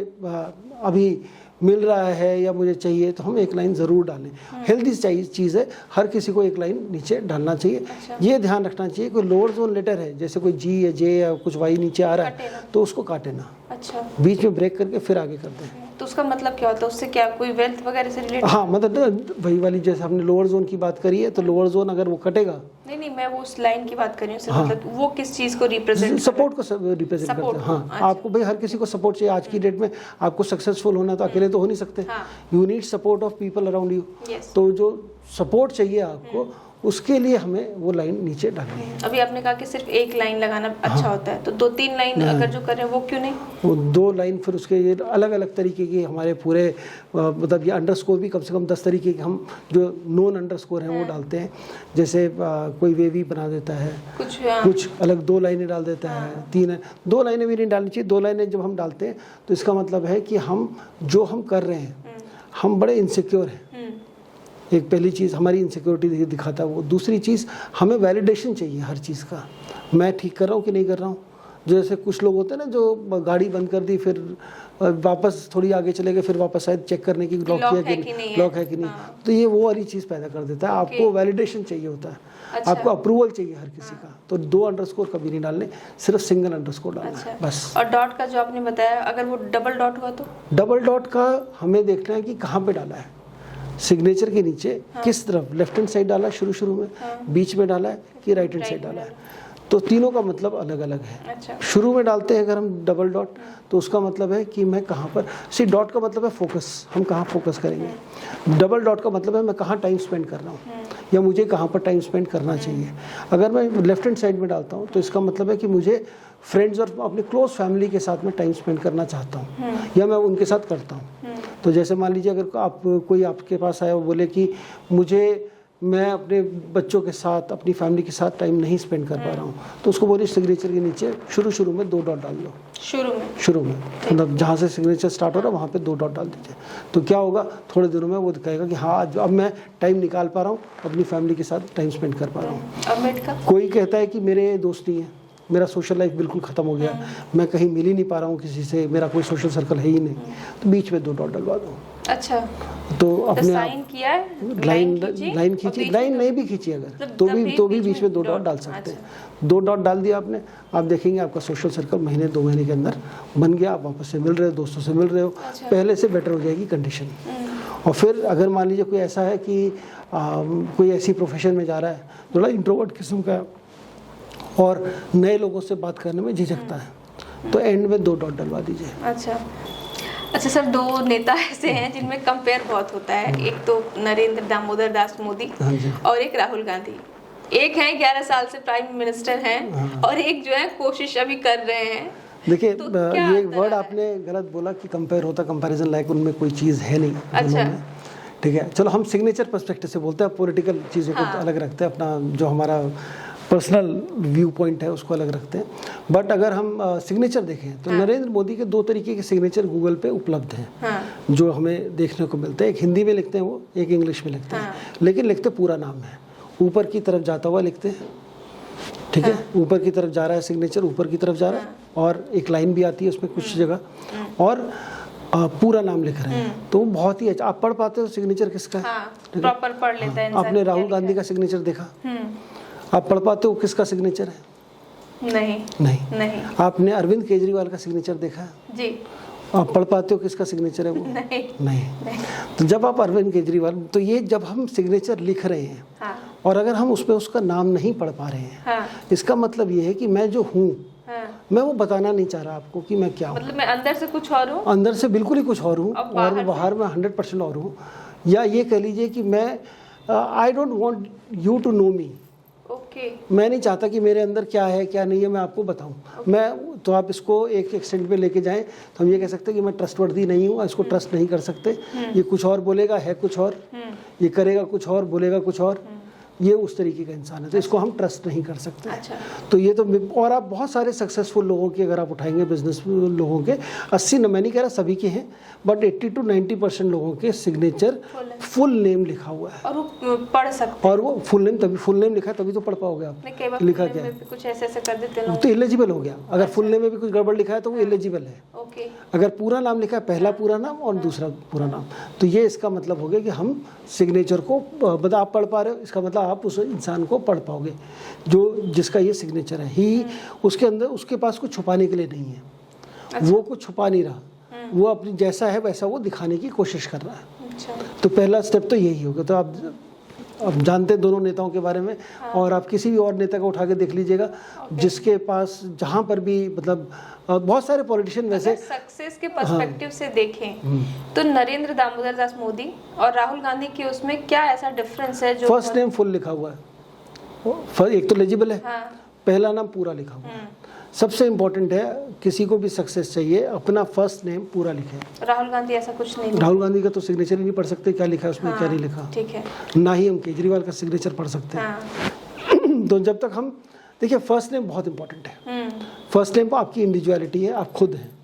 S2: अभी मिल रहा है या मुझे चाहिए तो हम एक लाइन ज़रूर डालें। हेल्दी चीज़ है, हर किसी को एक लाइन नीचे डालना चाहिए।
S1: अच्छा।
S2: ये ध्यान रखना चाहिए, कोई लोअर जोन लेटर है, जैसे कोई जी या जे या कुछ वाई नीचे आ रहा है, तो उसको काटे ना,
S1: अच्छा।
S2: बीच में ब्रेक करके फिर आगे करते हैं।
S1: तो उसका मतलब क्या होता है, उससे क्या कोई वेल्थ वगैरह से रिलेटेड?
S2: हाँ, मतलब वही वाली, जैसे हमने लोअर जोन की बात करी है, तो लोअर जोन अगर वो कटेगा,
S1: नहीं, मैं वो उस लाइन की बात कर रही हूँ। मतलब वो किस चीज़ को रिप्रेजेंट,
S2: सपोर्ट को रिप्रेजेंट करते हैं। हाँ,
S1: अच्छा।
S2: आपको भाई हर किसी को सपोर्ट चाहिए। आज की डेट में आपको सक्सेसफुल होना है तो अकेले तो हो नहीं सकते, you need support of people around you. तो जो सपोर्ट चाहिए आपको, उसके लिए हमें वो लाइन नीचे डालनी है।
S1: अभी आपने कहा कि सिर्फ एक लाइन लगाना अच्छा होता है, तो 2-3 लाइन अगर जो कर रहे हैं वो क्यों नहीं?
S2: वो 2 लाइन, फिर उसके ये अलग अलग तरीके की हमारे पूरे मतलब ये अंडरस्कोर भी कम से कम 10 तरीके के हम जो नॉन अंडरस्कोर हैं वो डालते हैं। जैसे कोई वेवी बना देता है, कुछ अलग 2 लाइनें डाल देता है, 3 2 लाइनें भी नहीं डालनी चाहिए। 2 लाइनें जब हम डालते हैं तो इसका मतलब है कि हम जो हम कर रहे हैं, हम बड़े इनसिक्योर हैं। एक पहली चीज़ हमारी इनसिक्योरिटी दिखाता है वो। दूसरी चीज़, हमें वैलिडेशन चाहिए हर चीज़ का, मैं ठीक कर रहा हूँ कि नहीं कर रहा हूँ। जैसे कुछ लोग होते हैं ना जो गाड़ी बंद कर दी, फिर वापस थोड़ी आगे चले गए, फिर वापस शायद चेक करने की लॉक है कि नहीं। तो ये वो वाली चीज़ पैदा कर देता है। आपको वैलिडेशन चाहिए होता है, आपको अप्रूवल चाहिए हर किसी का। तो 2 अंडरस्कोर कभी नहीं डालने, सिर्फ सिंगल अंडरस्कोर डालना है बस।
S1: और डॉट का जो आपने बताया, अगर वो डबल डॉट हुआ तो?
S2: डबल डॉट का हमें देखना है कि कहाँ पे डाला है। सिग्नेचर के नीचे किस तरफ, लेफ्ट हैंड साइड डाला है शुरू में, बीच में डाला है कि राइट हैंड साइड डाला है। तो तीनों का मतलब अलग अलग है।
S1: अच्छा।
S2: शुरू में डालते हैं अगर हम डबल डॉट, तो उसका मतलब है कि मैं कहाँ पर, डॉट का मतलब है फोकस, हम कहाँ फोकस करेंगे। डबल डॉट का मतलब है मैं कहाँ टाइम स्पेंड कर रहा हूँ या मुझे कहाँ पर टाइम स्पेंड करना चाहिए। अगर मैं लेफ्ट हैंड साइड में डालता हूँ तो इसका मतलब है कि मुझे फ्रेंड्स और अपने क्लोज फैमिली के साथ में टाइम स्पेंड करना चाहता हूँ या मैं उनके साथ करता हूँ। तो जैसे मान लीजिए अगर आप कोई आपके पास आया, वो बोले कि मैं अपने बच्चों के साथ, अपनी फैमिली के साथ टाइम नहीं स्पेंड कर पा रहा हूँ, तो उसको बोलिए सिग्नेचर के नीचे शुरू में 2 डॉट डाल दो। शुरू में मतलब जहाँ से सिग्नेचर स्टार्ट हो रहा है वहाँ पे 2 डॉट डाल दीजिए। तो क्या होगा, थोड़े दिनों में वो दिखाएगा कि हाँ अब मैं टाइम निकाल पा रहा हूँ, अपनी फैमिली के साथ टाइम स्पेंड कर पा रहा हूँ। कोई कहता है कि मेरे दोस्त नहीं है, मेरा सोशल लाइफ बिल्कुल ख़त्म हो गया, मैं कहीं मिल ही नहीं पा रहा हूँ किसी से, मेरा कोई सोशल सर्कल है ही नहीं, तो बीच में 2 डॉट डलवा दो।
S1: अच्छा।
S2: तो अपने
S1: साइन किया,
S2: लाइन खींची, लाइन नहीं भी खींची अगर तो भी बीच में 2 डॉट डाल सकते हैं। 2 डॉट डाल दिया आपने, आप देखेंगे आपका सोशल सर्कल महीने 2 महीने के अंदर बन गया, आप वापस से मिल रहे हो, दोस्तों से मिल रहे हो, पहले से बेटर हो जाएगी कंडीशन। और फिर अगर मान लीजिए कोई ऐसा है कि कोई ऐसी प्रोफेशन में जा रहा है, थोड़ा इंट्रोवर्ट किस्म का और नए लोगों से बात करने में झिझकता है, तो एंड में 2 डॉट डलवा दीजिए।
S1: अच्छा सर, 2 नेता ऐसे हैं जिनमें कंपेयर बहुत होता है, एक तो नरेंद्र दामोदर दास मोदी और एक राहुल गांधी। एक है 11 साल से प्राइम मिनिस्टर हैं और एक जो है कोशिश अभी कर रहे हैं।
S2: देखिए
S1: तो
S2: ये वर्ड आपने गलत बोला कि कंपेयर होता, कंपैरिजन लायक उनमें कोई चीज़ है नहीं।
S1: अच्छा,
S2: ठीक है, चलो हम सिग्नेचर पर्सपेक्टिव से बोलते हैं, पॉलिटिकल चीज़ों को अलग रखते हैं, अपना जो हमारा पर्सनल व्यू पॉइंट है उसको अलग रखते हैं। बट अगर हम सिग्नेचर देखें तो नरेंद्र मोदी के 2 तरीके के सिग्नेचर गूगल पे उपलब्ध हैं, जो हमें देखने को मिलते हैं। एक हिंदी में लिखते हैं वो, एक इंग्लिश में लिखते हैं, लेकिन लिखते पूरा नाम है, ऊपर की तरफ जाता हुआ लिखते हैं। ठीक है, ऊपर की तरफ जा रहा है सिग्नेचर, ऊपर की तरफ जा रहा है, और एक लाइन भी आती है उसमें कुछ जगह, और पूरा नाम लिख रहे हैं। तो बहुत ही अच्छा, आप पढ़ पाते हो सिग्नेचर किसका है?
S1: प्रॉपर पढ़ लेता है।
S2: आपने राहुल गांधी का सिग्नेचर देखा? आप पढ़ पाते हो किसका सिग्नेचर है? नहीं। आपने अरविंद केजरीवाल का सिग्नेचर देखा है?
S1: जी।
S2: आप पढ़ पाते हो किसका सिग्नेचर है वो? नहीं। तो जब आप अरविंद केजरीवाल, तो ये जब हम सिग्नेचर लिख रहे हैं और अगर हम उसमें उसका नाम नहीं पढ़ पा रहे हैं, इसका मतलब ये है कि मैं जो हूँ, मैं वो बताना नहीं चाह रहा आपको कि मैं क्या हूँ।
S1: मतलब मैं अंदर से कुछ और हूँ,
S2: अंदर से बिल्कुल ही कुछ और हूँ, और बाहर में 100% और हूँ। या ये कह लीजिए कि मैं I don't want you to know me. मैं नहीं चाहता कि मेरे अंदर क्या है क्या नहीं है मैं आपको बताऊं। मैं तो आप इसको एक एक्सटेंट पे लेके जाएं तो हम ये कह सकते हैं कि मैं ट्रस्टवर्दी नहीं हूँ, इसको ट्रस्ट नहीं कर सकते। ये कुछ और बोलेगा, है कुछ और, ये करेगा कुछ और, बोलेगा कुछ और, ये उस तरीके का इंसान है, तो इसको हम ट्रस्ट नहीं कर सकते। तो ये तो, और आप बहुत सारे सक्सेसफुल लोगों की अगर आप उठाएंगे, बिजनेस लोगों के 80, मैं नहीं कह रहा सभी के हैं, बट 80 to 90% लोगों के सिग्नेचर फुल नेम लिखा हुआ है,
S1: और वो पढ़ सकते,
S2: और वो फुल नेम, तभी फुल नेम लिखा है तभी तो पढ़ पाओगे आप। लिखा क्या है,
S1: कुछ ऐसे कर देते हैं
S2: तो इलिजिबल हो गया। अगर फुल नेम में भी कुछ गड़बड़ लिखा है तो वो इलिजिबल है। अगर पूरा नाम लिखा है, पहला पूरा नाम और दूसरा पूरा नाम, तो ये इसका मतलब हो गया कि हम सिग्नेचर को मतलब आप पढ़ पा रहे हो, इसका मतलब आप उस इंसान को पढ़ पाओगे जो जिसका ये सिग्नेचर है। ही उसके अंदर, उसके पास कुछ छुपाने के लिए नहीं है। वो कुछ छुपा नहीं रहा, वो अपनी जैसा है वैसा वो दिखाने की कोशिश कर रहा है। तो पहला स्टेप तो यही होगा। तो आप जानते हैं दोनों नेताओं के बारे में, और आप किसी भी और नेता को उठा के देख लीजिएगा जिसके पास, जहाँ पर भी मतलब बहुत सारे पॉलिटिशियन वैसे
S1: सक्सेस के पर्सपेक्टिव से देखें तो नरेंद्र दामोदर दास मोदी और राहुल गांधी के उसमें क्या ऐसा डिफरेंस है जो
S2: फर्स्ट नेम फुल लिखा हुआ है, एक तो लेजिबल है, पहला नाम पूरा लिखा हुआ है। सबसे इम्पोर्टेंट है, किसी को भी सक्सेस चाहिए अपना फर्स्ट नेम पूरा लिखे।
S1: राहुल गांधी ऐसा कुछ नहीं,
S2: राहुल गांधी का तो सिग्नेचर ही नहीं पढ़ सकते, क्या लिखा है उसमें, क्या नहीं लिखा।
S1: ठीक है,
S2: ना ही हम केजरीवाल का सिग्नेचर पढ़ सकते हैं। तो जब तक हम, देखिए फर्स्ट नेम बहुत इंपॉर्टेंट है। फर्स्ट नेम आपकी इंडिविजुअलिटी है, आप खुद हैं।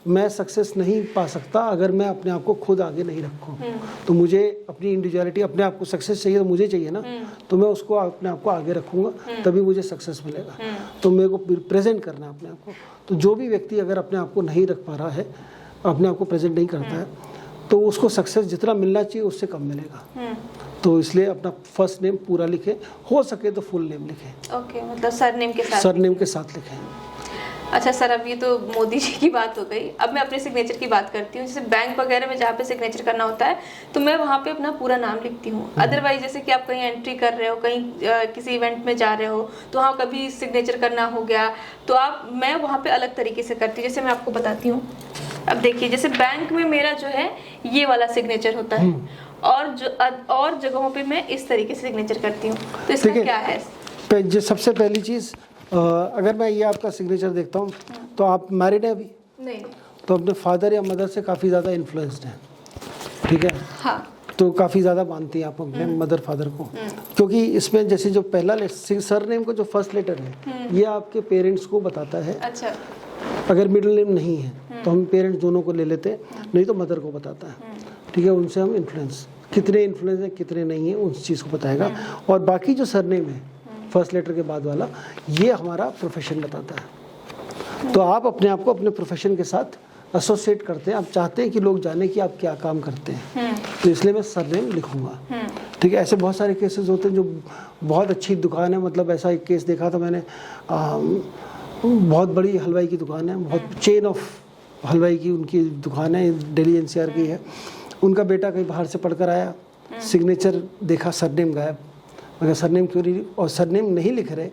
S2: मैं सक्सेस नहीं पा सकता अगर मैं अपने आप को खुद आगे नहीं रखूँ। तो मुझे अपनी इंडिविजुअलिटी, अपने आप को सक्सेस चाहिए तो मुझे चाहिए ना, तो मैं उसको अपने आप को आगे रखूँगा, तभी मुझे सक्सेस मिलेगा। तो मेरे को प्रेजेंट करना है अपने आप को। तो जो भी व्यक्ति अगर अपने आप को नहीं रख पा रहा है, अपने आप को प्रेजेंट नहीं करता है, तो उसको सक्सेस जितना मिलना चाहिए उससे कम मिलेगा। तो इसलिए अपना फर्स्ट नेम पूरा लिखें, हो सके तो फुल नेम लिखें।
S1: ओके, मतलब सरनेम के साथ,
S2: सरनेम के साथ लिखें।
S1: अच्छा सर, अब ये तो मोदी जी की बात हो गई, अब मैं अपने सिग्नेचर की बात करती हूँ। जैसे बैंक वगैरह में जहाँ पे सिग्नेचर करना होता है तो मैं वहाँ पे अपना पूरा नाम लिखती हूँ। अदरवाइज जैसे कि आप कहीं एंट्री कर रहे हो, कहीं किसी इवेंट में जा रहे हो, तो वहाँ कभी सिग्नेचर करना हो गया तो मैं वहाँ पे अलग तरीके से करती हूँ। जैसे मैं आपको बताती हूँ, अब देखिए जैसे बैंक में मेरा जो है ये वाला सिग्नेचर होता है, और जगहों पे मैं इस तरीके से सिग्नेचर करती हूँ। तो इसका क्या है?
S2: सबसे पहली चीज़, अगर मैं ये आपका सिग्नेचर देखता हूँ तो आप मैरिड है अभी? नहीं। तो अपने फादर या मदर से काफ़ी ज़्यादा इन्फ्लुएंस्ड हैं, ठीक है? हाँ। तो काफ़ी ज़्यादा मानती हैं आप अपने मदर फादर को, क्योंकि इसमें जैसे जो पहला सरनेम का जो फर्स्ट लेटर है ये आपके पेरेंट्स को बताता है। अच्छा। अगर मिडिल नेम नहीं है तो हम पेरेंट्स दोनों को ले लेते हैं, नहीं तो मदर को बताता है, ठीक है? उनसे हम इन्फ्लुएंस, कितने इन्फ्लुएंस है कितने नहीं है उस चीज़ को बताएगा। और बाकी जो सरनेम है फर्स्ट लेटर के बाद वाला, ये हमारा प्रोफेशन बताता है। तो आप अपने आप को अपने प्रोफेशन के साथ एसोसिएट करते हैं, आप चाहते हैं कि लोग जाने कि आप क्या काम करते हैं, तो इसलिए मैं सरनेम लिखूंगा, ठीक है? ऐसे बहुत सारे केसेस होते हैं जो बहुत अच्छी दुकान है, मतलब ऐसा एक केस देखा था मैंने, बहुत बड़ी हलवाई की दुकान है, बहुत चेन ऑफ हलवाई की उनकी दुकान है, दिल्ली NCR की है। उनका बेटा कहीं बाहर से पढ़कर आया, सिग्नेचर देखा, सरनेम गायब, अगर सरनेम क्यों नहीं, और सरनेम नहीं लिख रहे,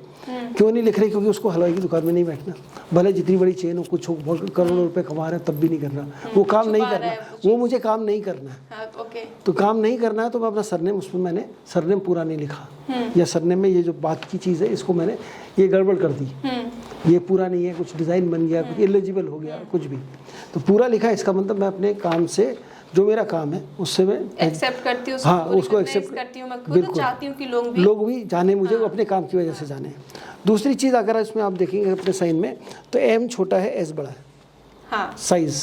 S2: क्यों नहीं लिख रहे? क्योंकि उसको हलवाई की दुकान में नहीं बैठना, भले जितनी बड़ी चेन हो, कुछ हो, बहुत करोड़ों रुपए कमा रहे हैं तब भी नहीं करना, वो काम नहीं करना, वो मुझे काम नहीं करना है।
S1: ओके,
S2: तो काम नहीं करना है तो मैं अपना सरनेम, उसमें मैंने सरनेम पूरा नहीं लिखा, या सरनेम में ये जो बात की चीज़ है इसको मैंने ये गड़बड़ कर दी, ये पूरा नहीं है, कुछ डिज़ाइन बन गया, कुछ इलिजिबल हो गया, कुछ भी, तो पूरा लिखा। इसका मतलब मैं अपने काम से, जो मेरा काम है उससे मैं
S1: एक्सेप्ट करती हूँ,
S2: हाँ उसको एक्सेप्ट
S1: करती हूँ, मैं खुद चाहती हूँ कि लोग भी
S2: जाने मुझे, अपने काम की वजह से जाने। दूसरी चीज़ अगर इसमें आप देखेंगे अपने साइन में, तो एम छोटा है, एस बड़ा है,
S1: हाँ,
S2: साइज।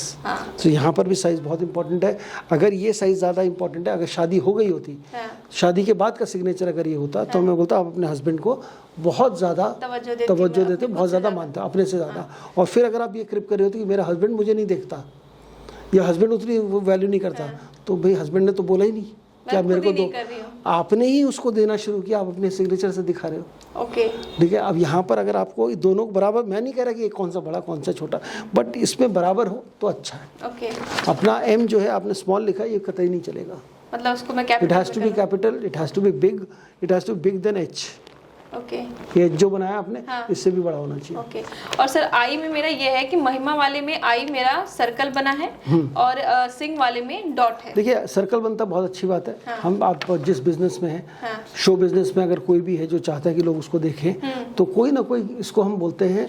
S2: तो यहाँ पर भी साइज बहुत इंपॉर्टेंट है। अगर ये साइज ज़्यादा इंपॉर्टेंट है, अगर शादी हो गई होती, शादी के बाद का सिग्नेचर अगर ये होता, तो मैं बोलता आप अपने हस्बैंड को बहुत ज़्यादा तवज्जो देते, बहुत ज़्यादा मानते, अपने से ज़्यादा। और फिर अगर आप ये क्रिप कर रहे होते कि मेरा हस्बैंड मुझे नहीं देखता, या हस्बैंड उतनी वैल्यू नहीं करता, तो भाई हस्बैंड ने तो बोला ही नहीं कि आप मेरे को दो, आपने ही उसको देना शुरू किया, आप अपने सिग्नेचर से दिखा रहे हो।
S1: ओके,
S2: ठीक है। अब यहाँ पर अगर आपको दोनों को बराबर, मैं नहीं कह रहा कि एक कौन सा बड़ा कौन सा छोटा, बट इसमें बराबर हो तो अच्छा है।
S1: ओके,
S2: अपना एम जो है आपने स्मॉल लिखा, ये कतई नहीं चलेगा,
S1: मतलब उसको मैं capital,
S2: it has to be capital, it has to be big, it has to be big then H.
S1: Okay,
S2: ये जो बनाया आपने, इससे भी बड़ा होना चाहिए।
S1: ओके। और सर आई में मेरा ये है कि महिमा वाले में आई मेरा सर्कल बना है और सिंह वाले में डॉट है।
S2: देखिए सर्कल बनता बहुत अच्छी बात है। हम आप जिस बिजनेस में हैं, शो बिजनेस में अगर कोई भी है जो चाहता है कि लोग उसको देखें, तो कोई ना कोई, इसको हम बोलते हैं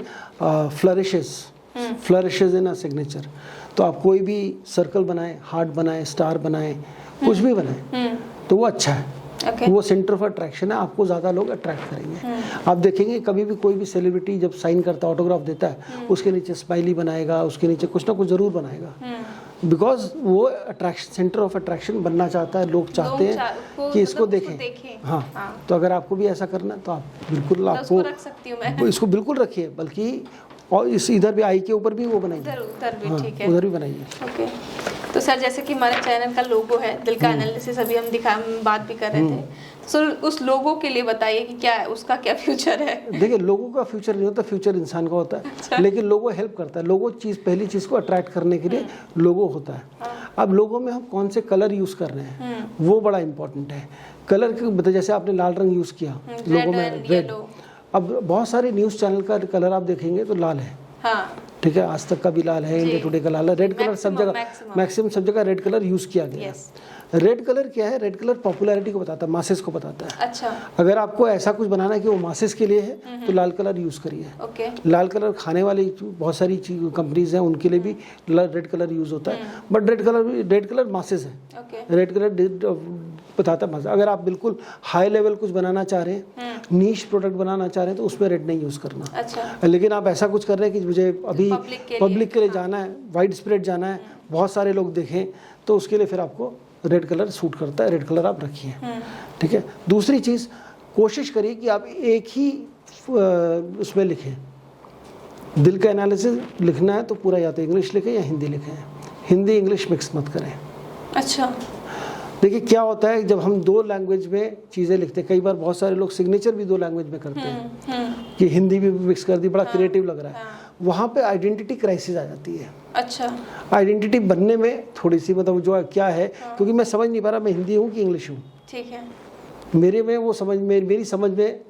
S2: फ्लरिशेज इन अ सिग्नेचर। तो आप कोई भी सर्कल बनाए, हार्ट बनाए, स्टार बनाए, कुछ भी बनाए, तो वो अच्छा है। वो सेंटर ऑफ अट्रैक्शन है, आपको ज़्यादा लोग अट्रैक्ट करेंगे। आप देखेंगे कभी भी कोई भी सेलिब्रिटी जब साइन करता है, ऑटोग्राफ देता है, उसके नीचे स्माइली बनाएगा, उसके नीचे कुछ ना कुछ ज़रूर बनाएगा, बिकॉज वो अट्रैक्शन, सेंटर ऑफ अट्रैक्शन बनना चाहता है, लोग चाहते हैं कि इसको देखें। हाँ, तो अगर आपको भी ऐसा करना है तो आप बिल्कुल, आपको
S1: रख सकती हूँ मैं,
S2: इसको बिल्कुल रखिए, बल्कि और इस इधर भी आई के ऊपर भी वो बनाइए,
S1: उधर भी ठीक है,
S2: उधर भी बनाइए।
S1: ओके। तो सर जैसे कि हमारे चैनल का लोगो है, दिल का एनालिसिस, अभी हम बात भी कर रहे थे, तो उस लोगो के लिए बताइए कि क्या है, उसका क्या फ्यूचर है?
S2: देखिए लोगों का फ्यूचर नहीं होता, फ्यूचर इंसान का होता है। अच्छा। लेकिन लोगो हेल्प करता है, लोगो चीज़, पहली चीज़ को अट्रैक्ट करने के लिए लोगो होता है। अब लोगों में हम कौन से कलर यूज़ कर रहे हैं, वो बड़ा इंपॉर्टेंट है। कलर के जैसे आपने लाल रंग यूज़ किया लोगों में, रेड। अब बहुत सारे न्यूज़ चैनल का कलर आप देखेंगे तो लाल है, ठीक है, आज तक का भी लाल है, इंडिया टुडे का लाल है, रेड कलर सब जगह, मैक्सिमम सब जगह रेड कलर यूज़ किया गया है। रेड कलर क्या है? रेड कलर पॉपुलैरिटी को बताता है, मासेस को बताता है।
S1: अच्छा।
S2: अगर आपको ऐसा कुछ बनाना है कि वो मासेस के लिए है, तो लाल कलर यूज़ करिए।
S1: ओके। लाल
S2: कलर खाने वाली बहुत सारी कंपनीज हैं, उनके लिए भी रेड कलर यूज़ होता है, बट रेड कलर मासेस है। रेड कलर बताता है मासेस। अगर आप बिल्कुल हाई लेवल कुछ बनाना चाह रहे हैं, नीश प्रोडक्ट बनाना चाह रहे हैं, तो उसमें रेड नहीं यूज़ करना।
S1: अच्छा।
S2: लेकिन आप ऐसा कुछ कर रहे हैं कि मुझे अभी पब्लिक के लिए जाना है, वाइड स्प्रेड जाना है, बहुत सारे लोग देखें, तो उसके लिए फिर आपको रेड कलर सूट करता है, रेड कलर आप रखिए, ठीक है। दूसरी चीज़, कोशिश करिए कि आप एक ही उसमें लिखें। दिल का एनालिसिस लिखना है तो पूरा या तो इंग्लिश लिखें या हिंदी लिखें, हिंदी इंग्लिश मिक्स मत करें। अच्छा। देखिए क्या होता है, जब हम दो लैंग्वेज में चीज़ें लिखते हैं, कई बार बहुत सारे लोग सिग्नेचर भी दो लैंग्वेज में करते हैं कि हिंदी भी मिक्स कर दी, बड़ा क्रिएटिव लग रहा है, वहाँ पे आइडेंटिटी क्राइसिस आ जाती है। अच्छा। आइडेंटिटी बनने में थोड़ी सी, मतलब जो क्या है, क्योंकि मैं समझ नहीं पा रहा मैं हिंदी हूँ कि इंग्लिश हूँ, ठीक है, मेरे में वो समझ में, मेरी समझ में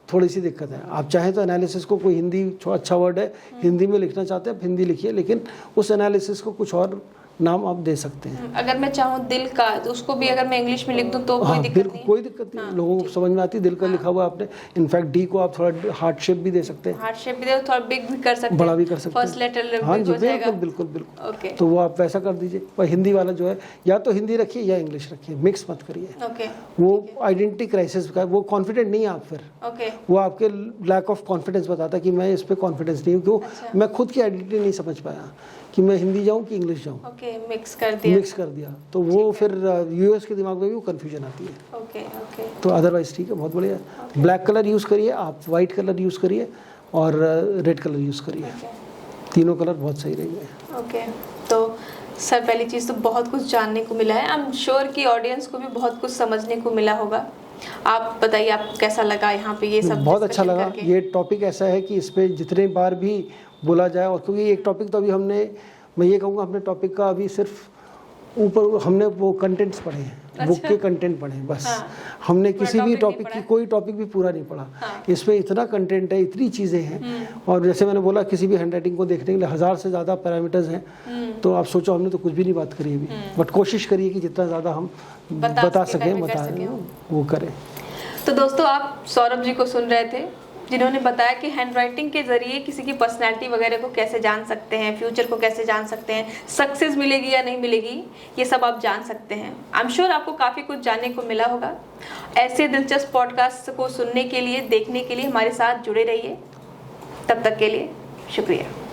S2: थोड़ी सी दिक्कत है। आप चाहें तो एनालिसिस को, कोई हिंदी अच्छा वर्ड है, हिंदी में लिखना चाहते हैं, हिंदी लिखिए, लेकिन उस एनालिसिस को कुछ और नाम आप दे सकते हैं।
S1: अगर मैं चाहूँ दिल का, तो उसको भी अगर मैं इंग्लिश में लिख दूँ तो कोई दिक्कत नहीं?
S2: कोई दिक्कत नहीं, लोगों को समझ में आती है। दिल का लिखा हुआ आपने, इनफैक्ट डी को आप थोड़ा हार्ट शेप भी दे सकते हैं,
S1: हार्ट शेप भी दे, थोड़ा बिग भी कर सकते हैं,
S2: बड़ा भी कर सकते हैं,
S1: फर्स्ट लेटर।
S2: हाँ जी, बिल्कुल बिल्कुल। ओके, तो वो आप वैसा कर दीजिए। और हिंदी वाला जो है, या तो हिंदी रखिए या इंग्लिश रखिए, मिक्स मत करिए। ओके। वो आइडेंटिटी क्राइसिस का, वो कॉन्फिडेंट नहीं है आप, फिर ओके, वो आपके लैक ऑफ कॉन्फिडेंस बताता है कि मैं इस पर कॉन्फिडेंस नहीं हूँ, क्यों, मैं खुद की आइडेंटिटी नहीं समझ पाया कि मैं हिंदी जाऊँ कि इंग्लिश जाऊँ। ओके, मिक्स कर दिया तो वो फिर यूएस के दिमाग में भी वो कन्फ्यूजन आती है। Okay okay. तो अदरवाइज ठीक है, बहुत बढ़िया। ब्लैक कलर यूज़ करिए आप, वाइट कलर यूज़ करिए और रेड कलर यूज़ करिए, तीनों कलर बहुत सही रहेंगे। ओके। तो सर पहली चीज़ तो बहुत कुछ जानने को मिला है, आई एम श्योर कि ऑडियंस को भी बहुत कुछ समझने को मिला होगा। आप बताइए, आप कैसा लगा यहाँ पे ये सब? बहुत अच्छा लगा। ये टॉपिक ऐसा है कि इस पर जितने बार भी बोला जाए, और क्योंकि एक टॉपिक तो अभी हमने, मैं ये कहूँगा अपने टॉपिक का अभी सिर्फ ऊपर हमने वो कंटेंट्स पढ़े हैं, बुक के कंटेंट पढ़े हैं बस। हमने किसी भी टॉपिक की कोई टॉपिक भी पूरा नहीं पढ़ा। इसमें इतना कंटेंट है, इतनी चीज़ें हैं, और जैसे मैंने बोला किसी भी हैंडराइटिंग को देखने के लिए 1000 से ज़्यादा पैरामीटर्स हैं। तो आप सोचो हमने तो कुछ भी नहीं बात करी अभी, बट कोशिश करिए कि जितना ज़्यादा हम बता सकें वो करें।
S1: तो दोस्तों, आप सौरभ जी को सुन रहे थे, जिन्होंने बताया कि हैंडराइटिंग के जरिए किसी की पर्सनैलिटी वगैरह को कैसे जान सकते हैं, फ्यूचर को कैसे जान सकते हैं, सक्सेस मिलेगी या नहीं मिलेगी, ये सब आप जान सकते हैं। आई एम श्योर आपको काफ़ी कुछ जानने को मिला होगा। ऐसे दिलचस्प पॉडकास्ट को सुनने के लिए, देखने के लिए हमारे साथ जुड़े रहिए। तब तक के लिए शुक्रिया।